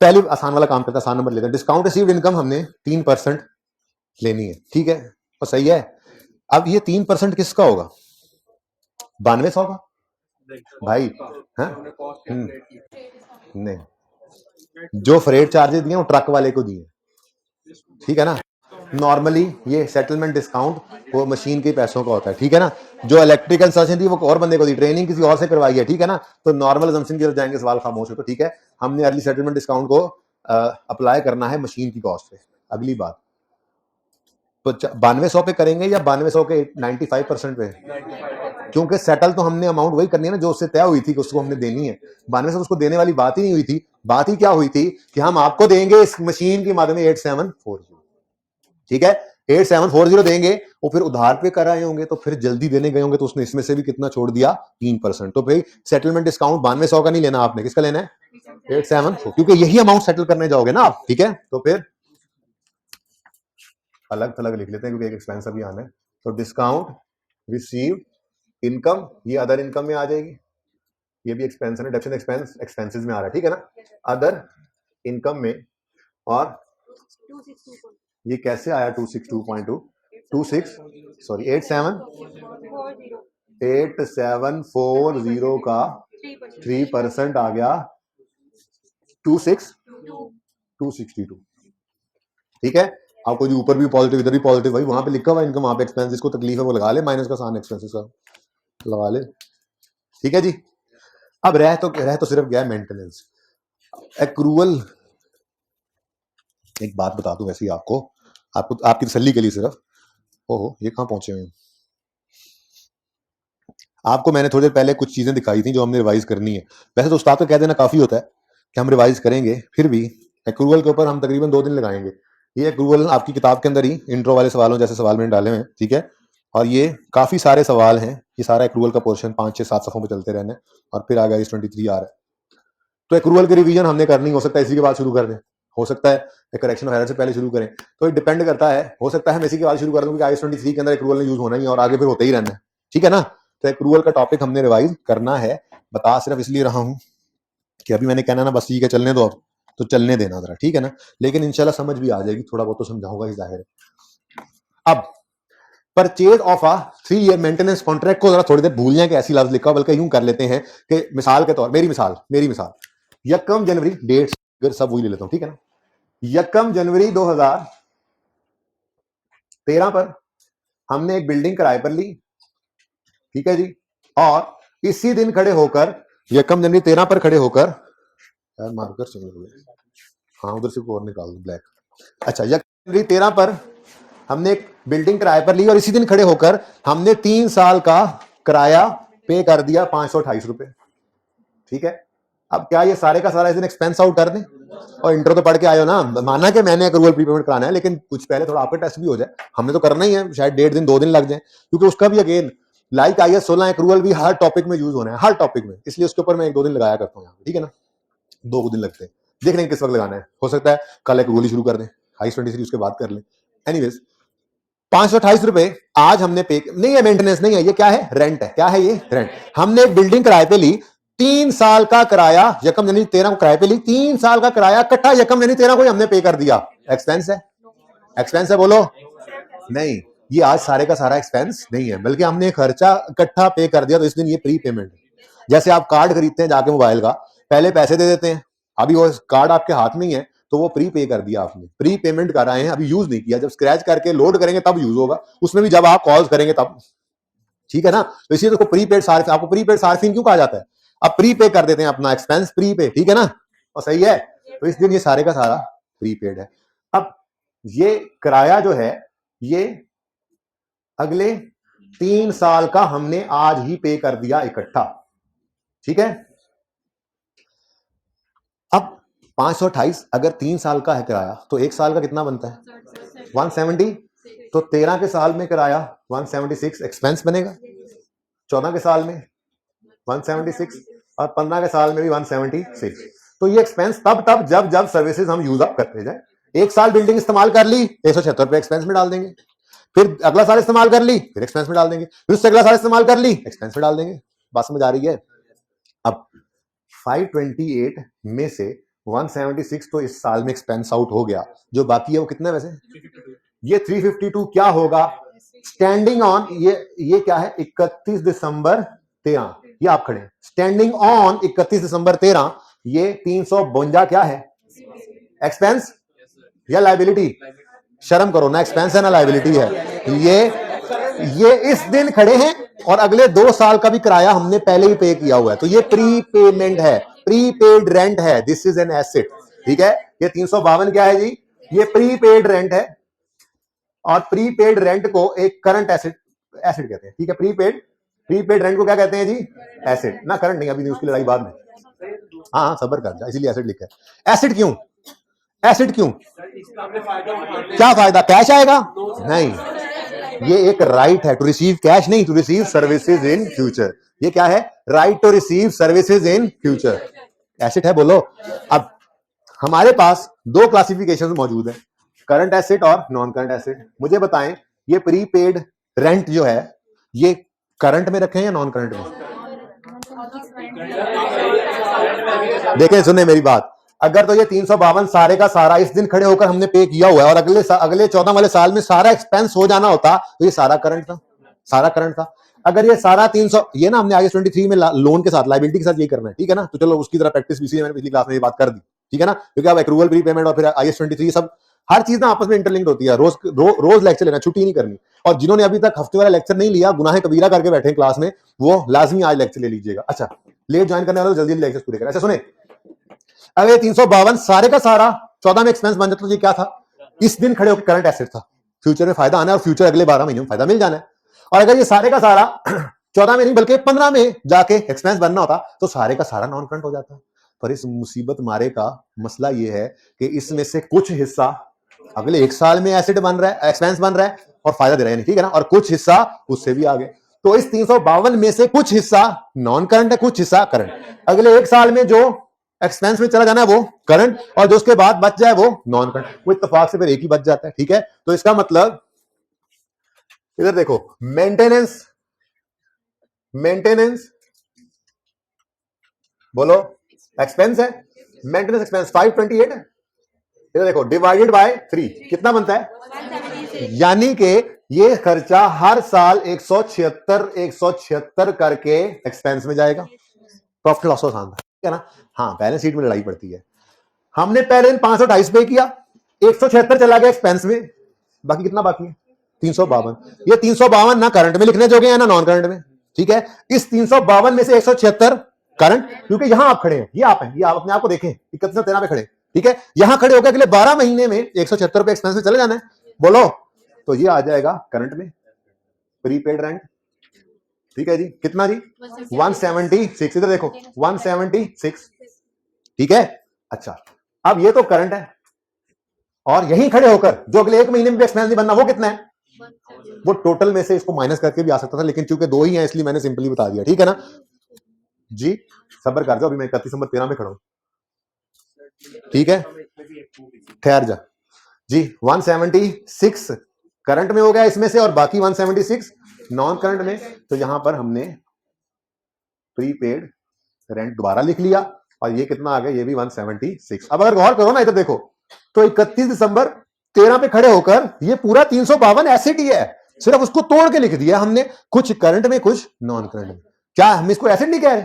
पहले आसान वाला काम करते हैं, आसान नंबर लेते हैं। डिस्काउंट रिसीव्ड इनकम हमने 3% लेनी है, ठीक है, और सही है। अब ये 3% किसका होगा? 9200 का भाई, नहीं, जो फ्रेट चार्जेस दिए वो ट्रक वाले को दिए, ठीक है ना। नॉर्मली ये सेटलमेंट डिस्काउंट वो मशीन के पैसों का होता है, ठीक है ना। जो इलेक्ट्रिकल सर्जन थी वो और बंदे को दी, ट्रेनिंग किसी और से करवाई है, ठीक है ना। तो नॉर्मल अजम्पशन की तरफ जाएंगे, सवाल खामोश हो तो, ठीक है। हमने अर्ली सेटलमेंट डिस्काउंट को अप्लाई करना है मशीन की कॉस्ट पे। अगली बात, तो 9200 पे करेंगे या 9200 के 95% पे? क्योंकि सेटल तो हमने अमाउंट वही करनी है ना जो उससे तय हुई थी कि उसको हमने देनी है। 9200 उसको देने वाली बात ही नहीं हुई थी। बात ही क्या हुई थी कि हम आपको देंगे इस मशीन की माध्यम 8740, ठीक है। 8740 देंगे, वो फिर उधार पे कर आए होंगे, तो फिर जल्दी देने गए होंगे, तो उसने इसमें से भी कितना छोड़ दिया? 3%। तो भाई सेटलमेंट डिस्काउंट 9200 का नहीं लेना आपने, किसका लेना है? 8740, क्योंकि यही अमाउंट सेटल करने जाओगे ना आप, ठीक है। तो फिर अलग थलग लिख लेते हैं क्योंकि एक एक्सपेंस अभी आना है। तो डिस्काउंट रिसीव्ड इनकम, ये अदर इनकम में आ जाएगी, ये भी एक्सपेंस है, डिडक्शन एक्सपेंस एक्सपेंसेस में आ रहा है, ठीक है ना, अदर इनकम में। और ये कैसे आया 262.2, 8740 का 3% आ गया 262, ठीक है। आपको जो ऊपर भी पॉजिटिव इधर भी पॉजिटिव, भाई वहां पे लिखा हुआ इनकम, वहां पे एक्सपेंस, जिसको तकलीफ है वो लगा ले, माइनस का साइन एक्सपेंसेस का लगा ले, ठीक है जी। अब रह तो सिर्फ गया मेंटेनेंस, एक्रूअल। एक बात बता दूं वैसे ही आपको आपकी तसल्ली के लिए सिर्फ, ओहो ये कहां पहुंचे हुए हैं। आपको मैंने थोड़ी देर पहले कुछ चीजें दिखाई थी जो हमने रिवाइज करनी है। वैसे तो उस्ताद को कह देना काफी होता है कि हम रिवाइज करेंगे, फिर भी एक्रूअल के ऊपर हम तकरीबन 2 दिन लगाएंगे। ये एक्रूअल आपकी किताब के अंदर ही इंट्रो वाले सवालों जैसे सवाल मैंने डाले हैं, ठीक है। और ये काफी सारे सवाल हैं, ये सारा एक्रूअल का पोर्शन 5, 6, 7 सफों में चलते रहने, और फिर आ गया इस 23 आ रहा है। तो एक्रूअल की रिवीजन हमने करनी, हो सकता है इसी के बाद शुरू कर दें, हो सकता है करेक्शन ऑफ एरर से पहले शुरू करें, तो ये डिपेंड करता है। हो सकता है हम इसी के बाद शुरू कर दें क्योंकि IAS 23 के अंदर एक्रूअल ने यूज होना ही है और आगे फिर होते ही रहना है, ठीक है ना। तो एक्रूअल का टॉपिक हमने रिवाइज करना है। बता सिर्फ इसलिए रहा हूं कि अभी मैंने कहना ना बस ठीक है चलने दो, अब तो चलने देना जरा, ठीक है ना। लेकिन इंशाल्लाह समझ भी आ जाएगी, थोड़ा बहुत तो समझाऊंगा ही जाहिर है। अब purchase of a 3 year maintenance contract को जरा थोड़ी देर भूल जाए कि ऐसी लफ्ज लिखा, बल्कि यूं कर लेते हैं कि मिसाल के तौर, मेरी मिसाल 1 जनवरी, डेट सब वही ले लेता हूं, ठीक है ना। 1 जनवरी 2013 पर हमने एक बिल्डिंग किराए पर ली, ठीक है जी। और इसी दिन खड़े होकर 1 जनवरी 13 पर खड़े होकर, यार मार्कर चेंज हो गया, हाँ उधर से और निकाल दो ब्लैक। अच्छा, 1 जनवरी 13 पर हमने एक बिल्डिंग किराए पर ली और इसी दिन खड़े होकर हमने 3 साल का किराया पे कर दिया 528 रुपए, ठीक है। अब क्या ये सारे का सारा इस दिन एक्सपेंस आउट कर दें? और इंटर तो पढ़ के आए हो ना, माना कि मैंने एक्रूअल प्रीपेमेंट कराना है, लेकिन कुछ पहले थोड़ा आपका टेस्ट भी हो जाए, हमने तो करना ही है, शायद 1.5 दिन 2 दिन लग जाए, क्योंकि उसका भी अगेन लाइक IAS 16 एक्रूअल भी हर टॉपिक में यूज होना है, हर टॉपिक में, इसलिए उसके ऊपर मैं 1-2 दिन लगाया करता हूँ यहाँ, ठीक है ना। 2 दिन लगते हैं, देख लेंगे किस वक्त लगाना है, हो सकता है कल एक्रूअल शुरू कर दें, IAS 23 उसके बाद कर लें। एनीवेज 528 रुपए आज हमने पे, नहीं है मेंटेनेंस नहीं है, ये क्या है, रेंट है। क्या है ये, रेंट। हमने एक बिल्डिंग किराए पे ली, 3 साल का किराया 1 जनवरी 13 को किराए पे ली, 3 साल का किराया इकट्ठा 1 जनवरी 13 को हमने पे कर दिया। एक्सपेंस है, एक्सपेंस है, बोलो नहीं। ये आज सारे का सारा एक्सपेंस नहीं है, बल्कि हमने खर्चा इकट्ठा पे कर दिया, तो इस दिन ये प्री पेमेंट है। जैसे आप कार्ड खरीदते हैं जाके मोबाइल का, पहले पैसे दे देते हैं, अभी वो कार्ड आपके हाथ में ही है, तो वो प्री पे कर दिया आपने, प्री पेमेंट कर रहे हैं, अभी यूज नहीं किया, जब स्क्रैच करके लोड करेंगे तब यूज होगा, उसमें भी जब आप कॉल्स करेंगे तब, ठीक है ना। तो इसलिए तो प्रीपेड सार्फिन, आपको प्रीपेड सार्फिन क्यों कहा जाता है? अब प्री पे कर देते हैं अपना एक्सपेंस, प्री पे, ठीक है ना, और सही है। तो इस दिन ये सारे का सारा प्रीपेड है। अब ये किराया जो है ये अगले 3 साल का हमने आज ही पे कर दिया इकट्ठा, ठीक है। अब 528 अगर 3 साल का है किराया, तो 1 साल का कितना बनता है, 170। तो 13 के साल में किराया 176 एक्सपेंस बनेगा, 14 के साल में 176 और 15 के साल में भी 176। तो ये एक्सपेंस तब जब जब सर्विसेज हम यूज अप करते जाए। 1 साल बिल्डिंग इस्तेमाल कर ली, 176 रुपए एक्सपेंस में डाल देंगे, फिर अगला साल इस्तेमाल कर ली, फिर एक्सपेंस में डाल देंगे, फिर उससे अगला साल इस्तेमाल कर ली, एक्सपेंस में डाल देंगे। बात समझ आ रही है? अब 528 में से 176 तो इस साल में एक्सपेंस आउट हो गया, जो बाकी है वो कितना है वैसे, ये 352 क्या होगा स्टैंडिंग ऑन, ये क्या है, 31 दिसंबर 13, ये आप खड़े, स्टैंडिंग ऑन 31 दिसंबर 13, ये 352 क्या है, एक्सपेंस या लाइबिलिटी? शर्म करो ना, एक्सपेंस है ना लाइबिलिटी है। ये इस दिन खड़े हैं और अगले 2 साल का भी किराया हमने पहले ही पे किया हुआ है, तो ये प्री पेमेंट है, प्री पेड रेंट है, दिस इज एन एसेट, ठीक है। ये 352 क्या है जी, ये प्री पेड रेंट है, और प्री पेड रेंट को एक करंट एसेट कहते हैं, ठीक है। प्री पेड रेंट को क्या कहते हैं जी, एसेट ना, करंट नहीं, अभी नहीं, उसकी लड़ाई बाद में। हाँ सबर कर जा, इसीलिए एसेट लिखा है। एसेट क्यों, एसेट क्यों, क्या फायदा, कैश आएगा नहीं, ये एक राइट है टू रिसीव कैश, नहीं, to receive services in future. ये क्या है, right to receive services in future, asset है, बोलो। अब हमारे पास 2 क्लासिफिकेशन मौजूद है, करंट एसेट और नॉन करंट एसेट। मुझे बताएं, ये प्रीपेड रेंट जो है ये करंट में रखें या नॉन करंट में? देखें, सुने मेरी बात, अगर तो ये 352 सारे का सारा इस दिन खड़े होकर हमने पे किया हुआ है और अगले 14 वाले साल में सारा एक्सपेंस हो जाना होता तो ये सारा करंट था, सारा करंट था। अगर ये सारा 300, ये ना हमने आगे 23 में लोन के साथ, लाइबिलिटी के साथ ये करना है, ठीक है ना? तो चलो उसकी तरह प्रैक्टिस भी मैंने पिछली क्लास में ये बात कर दी, ठीक है ना? क्योंकि अब एक्रूवल प्री पेमेंट और फिर IAS 23 सब हर चीज ना आपस में इंटरलिंक्ड होती है। रोज लेक्चर लेना, छुट्टी नहीं करनी। और जिन्होंने अभी तक हफ्ते वाला लेक्चर नहीं लिया, गुनाह कबीरा करके बैठे क्लास में, वो लाजमी आज लेक्चर ले लीजिएगा। अच्छा, लेट ज्वाइन करने वाले जल्दी लेक्चर पूरे करें। अच्छा सुने, अगर 352 सारे का सारा 14 में एक्सपेंस बन जाता तो ये क्या था? इस दिन खड़े होकर करंट एसेट था, फ्यूचर में फायदा आना है और फ्यूचर अगले 12 महीने में फायदा मिल जाना है। और अगर ये सारे का सारा 14 में नहीं बल्कि 15 में जाके एक्सपेंस बनना होता तो सारे का सारा नॉन करंट हो जाता। पर इस मुसीबत मारे का मसला ये है कि इसमें से कुछ हिस्सा अगले 1 साल में एसेट बन रहा है, एक्सपेंस बन रहा है और फायदा दे रहा है, ठीक है ना? और कुछ हिस्सा उससे भी आगे। तो इस 352 में से कुछ हिस्सा नॉन करंट है, कुछ हिस्सा करंट। अगले 1 साल में जो एक्सपेंस में चला जाना है वो करंट, और जो उसके बाद बच जाए वो नॉन करंट। वो इत्तेफाक से फिर एक ही बच जाता है, ठीक है? तो इसका मतलब इधर देखो, मेंटेनेंस बोलो एक्सपेंस है, मेंटेनेंस एक्सपेंस 528 है। इधर देखो डिवाइडेड बाय 3 कितना बनता है? यानी कि ये खर्चा हर साल 176 करके एक्सपेंस में जाएगा। प्रॉफिट लॉस आसान था, ठीक है ना? हाँ, बैलेंस शीट में लड़ाई पड़ती है। हमने पहले दिन 528 पे किया, 176 चला गया एक्सपेंस में, बाकी कितना बाकी है? 352। ये 352 ना करंट में लिखने जोगे हैं ना नॉन करंट में, ठीक है? इस 352 में से 176 करंट, क्योंकि यहां आप खड़े हैं, ये आप हैं, ये आप अपने आप को देखें 31 पे खड़े, ठीक है? यहां खड़े होकर अगले 12 महीने में 176 रुपए एक्सपेंस में चले जाना है, बोलो तो ये आ जाएगा करंट में, प्रीपेड रेंट, ठीक है जी? कितना जी? 176। इधर देखो 176, ठीक है? अच्छा, अब ये तो करंट है, और यहीं खड़े होकर जो अगले 1 महीने में एक्सपेंस नहीं बनना वो कितना है? वो टोटल में से इसको माइनस करके भी आ सकता था, लेकिन चूंकि 2 ही हैं इसलिए मैंने सिंपली बता दिया, ठीक है ना जी? सब्र कर जाओ, अभी मैं 31 नंबर 13 में खड़ा हूं, ठीक है? ठहर जा जी। 176 करंट में हो गया इसमें से, और बाकी 176 नॉन करंट में। तो यहां पर हमने प्रीपेड रेंट दोबारा लिख लिया, और ये कितना आ गया? ये भी 176। अब अगर गौर करो ना, इधर देखो, तो 31 दिसंबर 13 पे खड़े होकर ये पूरा 352 एसेट ही है, सिर्फ उसको तोड़ के लिख दिया हमने, कुछ करंट में कुछ नॉन करंट में। क्या हम इसको एसेट नहीं कह रहे?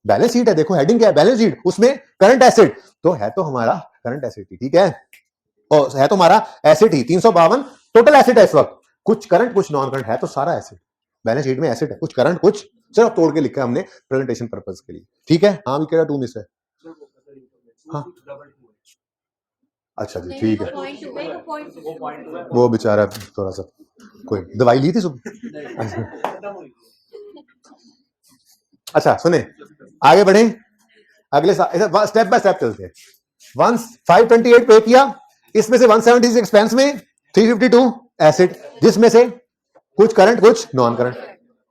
बैलेंस शीट है, देखो हेडिंग क्या है? बैलेंस शीट, उसमें करंट एसेट, तो है तो हमारा करंट एसेट ही, ठीक है? और है तो हमारा एसेट ही। 352 टोटल एसेट है इस वक्त, कुछ करंट कुछ नॉन करंट है, तो सारा एसेट बैलेंस शीट में एसेट है, कुछ करंट कुछ, सिर्फ तोड़ के लिखा है हमने प्रेजेंटेशन पर्पस के लिए, ठीक है? हाँ, भी कह रहा 2 मिस है। हाँ, अच्छा जी, ठीक है। वो बेचारा थोड़ा सा, कोई दवाई ली थी सुबह? अच्छा सुने, आगे बढ़े, अगले स्टेप बाय स्टेप चलते हैं। 528 पे किया, इसमें से 176 एक्सपेंस में, 352 एसेट, जिसमें से कुछ करंट कुछ नॉन करंट।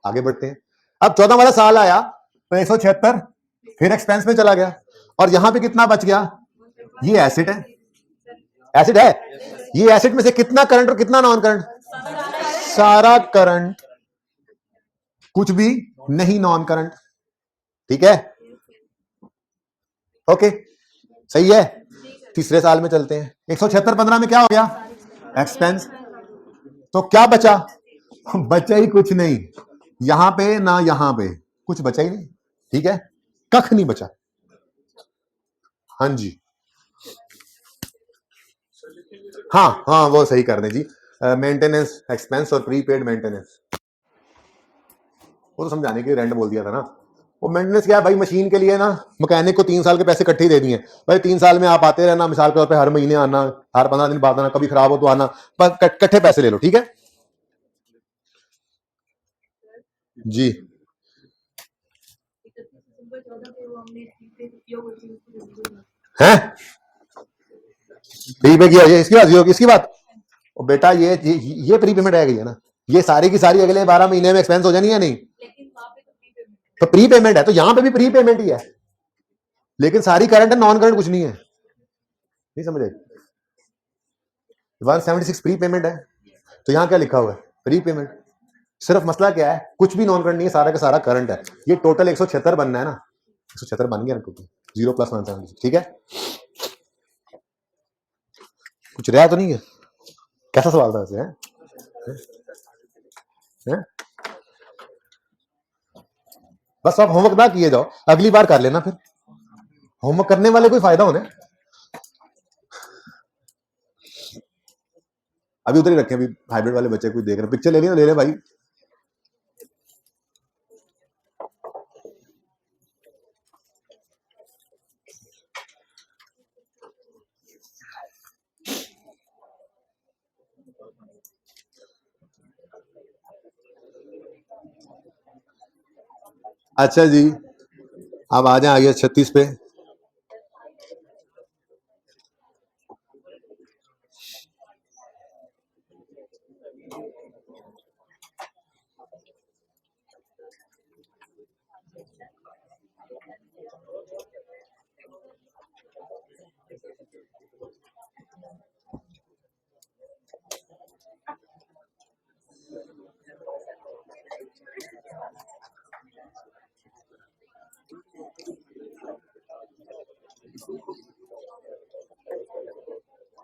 आगे बढ़ते हैं। अब 14 वाला साल आया तो 176 फिर एक्सपेंस में चला गया, और यहां पे कितना बच गया? ये एसेट है, एसेट है। ये एसेट में से कितना करंट और कितना नॉन करंट? सारा करंट, कुछ भी नहीं नॉन करंट, ठीक है? ओके, सही है। तीसरे साल में चलते हैं। 176 15 में क्या हो गया? एक्सपेंस। तो क्या बचा? बचा ही कुछ नहीं, यहां पे ना यहां पे कुछ बचा ही नहीं, ठीक है? कख नहीं बचा। हाँ जी, हाँ हाँ, वो सही कर दें जी। मेंटेनेंस एक्सपेंस और प्रीपेड मेंटेनेंस, वो तो समझाने के लिए रेंट बोल दिया था ना। वो मेंटेनेंस क्या है भाई? मशीन के लिए ना मैकेनिक को 3 साल के पैसे इकट्ठे दे दिए भाई, 3 साल में आप आते रहना, मिसाल के तौर पे हर महीने आना, हर 15 दिन बाद आना, कभी खराब हो तो आना, पर इकट्ठे पैसे ले लो, ठीक है जी? हैं प्री पे किया, ये इसकी बात, इसकी बात, और बेटा ये प्री पेमेंट रह गई है ना, ये सारी की सारी अगले 12 महीने में एक्सपेंस हो जानी है नहीं? तो प्री पेमेंट है, तो यहां पे भी प्री पेमेंट ही है, लेकिन सारी करंट है, नॉन करंट कुछ नहीं है, नहीं समझे? 176 प्री पेमेंट है, तो यहां क्या लिखा हुआ है? Pre payment. सिर्फ मसला क्या है, कुछ भी नॉन करंट नहीं है, सारा का सारा करंट है। ये टोटल 176 बनना है ना, 176 बन गया ना टोटल, 0 + 170, ठीक है। कुछ रहा तो नहीं है? कैसा सवाल था वैसे? है? बस आप होमवर्क ना किए जाओ, अगली बार कर लेना, फिर होमवर्क करने वाले कोई फायदा होने। अभी उधर ही रखे, अभी हाइब्रिड वाले बच्चे कोई देख रहे, पिक्चर ले लिया ले ले भाई। अच्छा जी, अब आ जाए आगे 36 पे।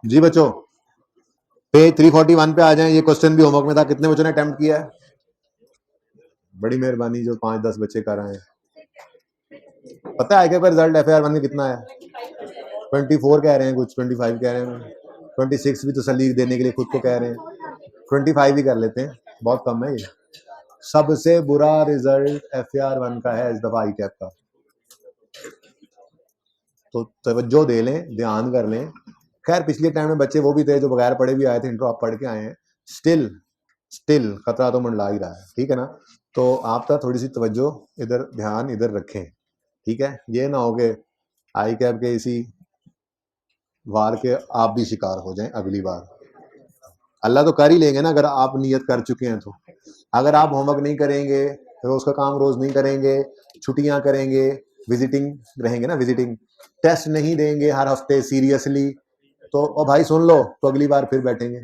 जी बच्चों, पेज 341 पे आ जाए। ये क्वेश्चन भी होमवर्क में था, कितने बच्चों ने अटेम्प्ट किया है? बड़ी मेहरबानी जो 5-10 बच्चे कर रहे हैं। पता है आगे पर रिजल्ट FAR 1 में कितना है? 24 कह रहे हैं, कुछ 25 कह रहे हैं, 26 भी तसल्ली देने के लिए खुद को कह रहे हैं, 25 ही कर लेते हैं, बहुत कम है ये। सबसे बुरा रिजल्ट FAR 1 का है इस दफा आई कैप का, तो तवज्जो दे लें, ध्यान कर लें। खैर पिछले टाइम में बच्चे वो भी थे जो बगैर पढ़े भी आए थे, इंट्रो आप पढ़ के आए हैं, स्टिल खतरा तो मंडला ही रहा है, ठीक है ना। तो आप तो थोड़ी सी तवज्जो इधर, ध्यान इधर रखें, ठीक है। ये ना हो कि आई कैप के इसी वार के आप भी शिकार हो जाएं अगली बार। अल्लाह तो कर ही लेंगे ना, अगर आप नियत कर चुके हैं तो। अगर आप होमवर्क नहीं करेंगे, रोज का काम रोज नहीं करेंगे, छुट्टियां करेंगे, विजिटिंग रहेंगे ना, विजिटिंग टेस्ट नहीं देंगे हर हफ्ते सीरियसली, तो ओ भाई सुन लो, तो अगली बार फिर बैठेंगे।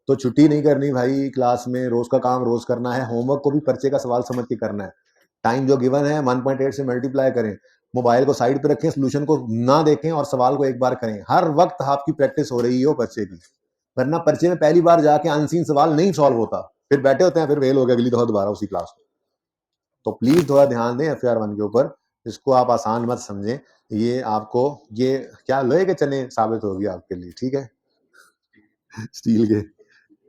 तो छुट्टी नहीं करनी भाई, क्लास में रोज का काम रोज करना है, होमवर्क को भी पर्चे का सवाल समझ के करना है। टाइम जो गिवन है 1.8 से मल्टीप्लाई करें, मोबाइल को साइड पे रखें, सोल्यूशन को ना देखें और सवाल को एक बार करें। हर वक्त आपकी प्रैक्टिस हो रही हो पर्चे की, वरना पर्चे में पहली बार जाके अनसीन सवाल नहीं सॉल्व होता, फिर बैठे होते हैं, फिर फेल हो गए अगली दफा दोबारा उसी क्लास में। तो प्लीज थोड़ा ध्यान दें FAR 1 के ऊपर, इसको आप आसान मत समझें। ये आपको ये क्या लोहे के चने साबित होगी आपके लिए, ठीक है, स्टील के।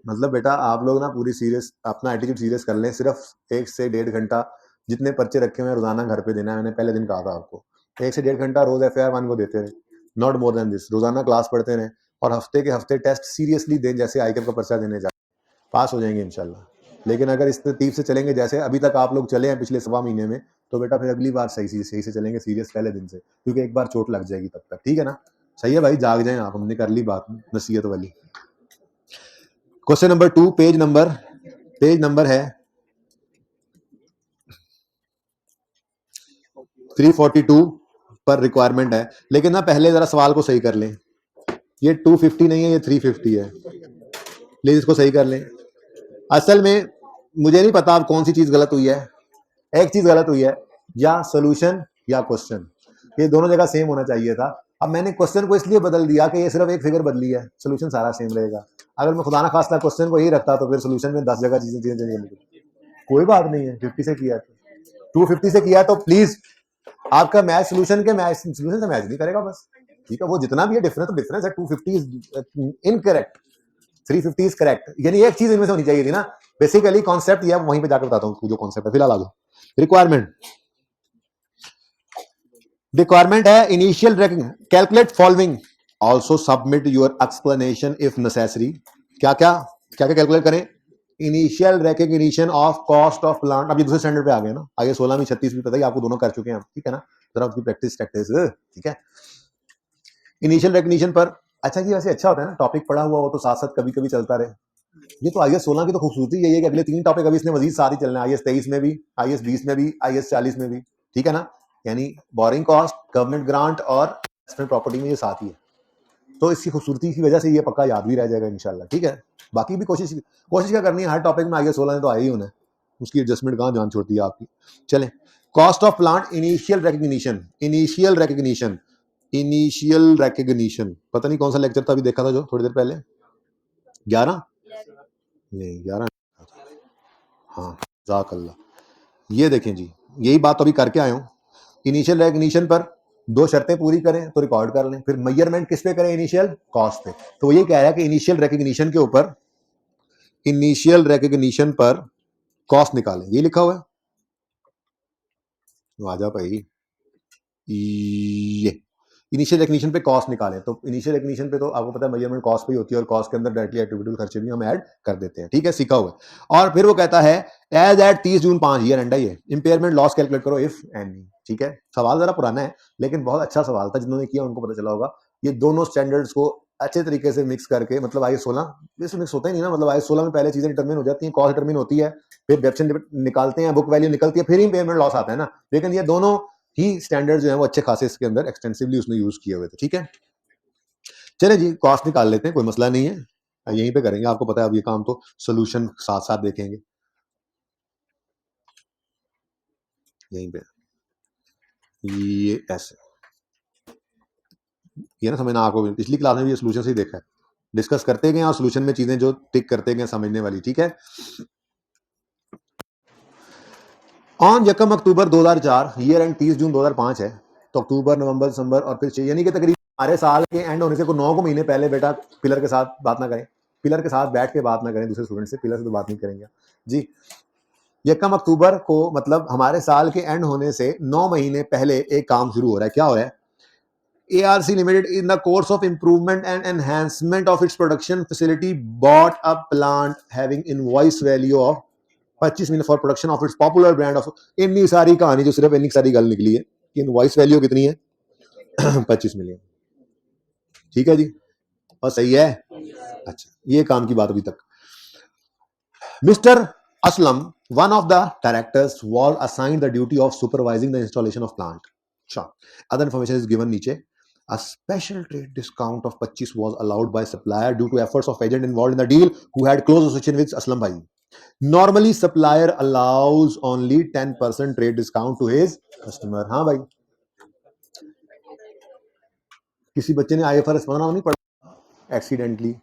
मतलब बेटा आप लोग ना पूरी सीरियस अपना एटीट्यूड सीरियस कर लें। सिर्फ 1 से 1.5 घंटा जितने पर्चे रखे हुए हैं रोजाना घर पे देना है। मैंने पहले दिन कहा था आपको 1 से 1.5 घंटा रोज FAR 1 को देते रहे, नॉट मोर देन दिस। रोजाना क्लास पढ़ते रहे और हफ्ते के हफ्ते टेस्ट सीरियसली दें, जैसे आईकेप का पर्चा देने जा, पास हो जाएंगे इंशाल्लाह। लेकिन अगर इस तरतीब से चलेंगे जैसे अभी तक आप लोग चले हैं पिछले 1.25 महीने में, तो बेटा फिर अगली बार सही से चलेंगे, सीरियस पहले दिन से, क्योंकि एक बार चोट लग जाएगी तब तक, ठीक है ना। सही है भाई, जाग जाए आप, हमने कर ली बात नसीहत वाली। क्वेश्चन नंबर 2, पेज नंबर है 342 पर रिक्वायरमेंट है। लेकिन ना पहले जरा सवाल को सही कर लें, ये 250 नहीं है, ये 350 है, प्लीज इसको सही कर लें। असल में मुझे नहीं पता अब कौन सी चीज गलत हुई है, एक चीज गलत हुई है, या सोल्यूशन या क्वेश्चन, ये दोनों जगह सेम होना चाहिए था। अब मैंने क्वेश्चन को इसलिए बदल दिया कि ये सिर्फ एक फिगर बदली है, सोल्यूशन सारा सेम रहेगा। अगर मैं खुदा ना खास्ता क्वेश्चन को यही रखता तो फिर सोल्यूशन में 10 जगह चीजें चेंज होंगी। कोई बात नहीं है, 50 से किया, 250 से किया तो प्लीज आपका मैच सोल्यूशन के मैच सोल्यूशन से मैच नहीं करेगा बस, ठीक है। वो जितना भी है डिफरेंस तो डिफरेंस है, 250 इज इनकरेक्ट, 350 इज करेक्ट, यानी एक चीज इनमें से होनी चाहिए थी ना। बेसिकली कॉन्सेप्ट ये वहीं पे जाकर बताता हूँ जो कॉन्सेप्ट है। फिलहाल आ जाओ रिक्वायरमेंट है initial calculate following, also submit your explanation if necessary. क्या क्या कैलकुलेट करें? Initial recognition of cost of plant. अब ये दूसरे स्टैंडर्ड पे आ गए ना, आगे 16 में 36 भी पता ही आपको, दोनों कर चुके हैं हम, ठीक है ना। जरा उसकी प्रैक्टिस, ठीक है। इनिशियल रिकग्निशन पर अच्छा जी, वैसे अच्छा होता है ना टॉपिक पढ़ा हुआ हो तो साथ साथ कभी कभी चलता रहे। ये तो IAS 16 की तो खूबसूरती यही है कि अगले 3 टॉपिक अभी इसने मजीद साथ ही चलना है, IAS 23 में भी, IAS 20 में भी, IAS 40 में भी, ठीक है ना। यानी बोरिंग कॉस्ट, गवर्नमेंट ग्रांट और इन्वेस्टमेंट प्रॉपर्टी में ये साथ ही है, तो इसकी खूबसूरती की वजह से ये पक्का याद भी रह जाएगा इंशाल्लाह, ठीक है। बाकी भी कोशिश क्या करनी है, हर टॉपिक में आगे 16 तो आई ही होना है, उसकी एडजस्टमेंट कहाँ जान छोड़ती है आपकी। चलें, cost of plant initial recognition, पता नहीं कौन सा लेक्चर था, अभी देखा था जो थोड़ी देर पहले, 11 नहीं 11, हाँ जाकल्ला, ये देखें जी, यही बात अभी करके आया हूँ। इनिशियल रिकग्निशन पर 2 शर्तें पूरी करें तो रिकॉर्ड कर लें, फिर मेजरमेंट किस पे करें, इनिशियल कॉस्ट पे। तो ये कह रहा है कि इनिशियल रिकग्निशन पर कॉस्ट निकालें, ये लिखा हुआ है, आजा भाई, ये इनिशियल रिकग्निशन पे कॉस्ट निकालें। तो इनिशियल रिकग्निशन पे तो आपको पता है मेजरमेंट कॉस्ट पे ही होती है, और कॉस्ट के अंदर डायरेक्टली एट्रीब्यूटेबल खर्चे भी हम ऐड कर देते हैं, ठीक है, सीखा हुआ है। और फिर वो कहता है as at 30 June 5 year end है, इंपेयरमेंट लॉस कैलकुलेट करो इफ एनी, ठीक है। सवाल जरा पुराना है लेकिन बहुत अच्छा सवाल था, जिन्होंने किया उनको पता चला होगा। ये दोनों स्टैंडर्ड्स को अच्छे तरीके से मिक्स करके, मतलब आई 16 इसमें मिक्स होता ही नहीं ना, मतलब आई 16 में पहले चीजें डिटरमिन हो जाती हैं, कॉस्ट डिटरमिन होती है, फिर डेप्शन निकालते हैं, बुक वैल्यू निकलती है, फिर ही इंपेयरमेंट लॉस आता है ना। लेकिन ये दोनों ही स्टैंडर्ड जो है वो अच्छे खासे इसके अंदर एक्सटेंसिवली उसने यूज किए हुए थे, ठीक है। चले जी, कॉस्ट निकाल लेते हैं, कोई मसला नहीं है, यहीं पे करेंगे, आपको पता है अब ये काम तो सोल्यूशन साथ साथ देखेंगे यहीं पे। ये ऐसे, ये ना समझना, आपको पिछली क्लास में भी सोल्यूशन से ही देखा है, डिस्कस करते गए और सोल्यूशन में चीजें जो टिक करते गए समझने वाली, ठीक है। ऑन 1 अक्टूबर 2004, ईयर एंड 30 जून 2005 है, तो अक्टूबर नवंबर दिसंबर और फिर यानी कि तकरीबन हमारे साल के एंड होने से को 9 महीने पहले बेटा पिलर के साथ बात ना करें, पिलर के साथ बैठ के बात ना करें दूसरे स्टूडेंट से, पिलर से तो बात नहीं करेंगे जी। 1 अक्टूबर को मतलब हमारे साल के एंड होने से 9 महीने पहले एक काम शुरू हो रहा है, क्या हो रहा है, ARC Limited in the course of improvement and enhancement of its production facility bought a plant having invoice value of 25 million for production of its popular brand of, इतनी सारी कहानी जो सिर्फ इतनी सारी गल निकली है कि इनवॉइस वैल्यू कितनी है 25 मिलियन, ठीक है जी, और सही है। अच्छा, ये काम की बात अभी तक। Mister Aslam, one of the directors, was assigned the duty of supervising the installation of plant. Sure. Other information is given नीचे. A special trade discount of 25 was allowed by supplier due to efforts of agent involved in the deal who had close association with Aslam bhai. Normally, supplier allows only 10% trade discount to his customer. हाँ भाई, किसी बच्चे ने IFRS 15 नहीं पढ़ा accidentally,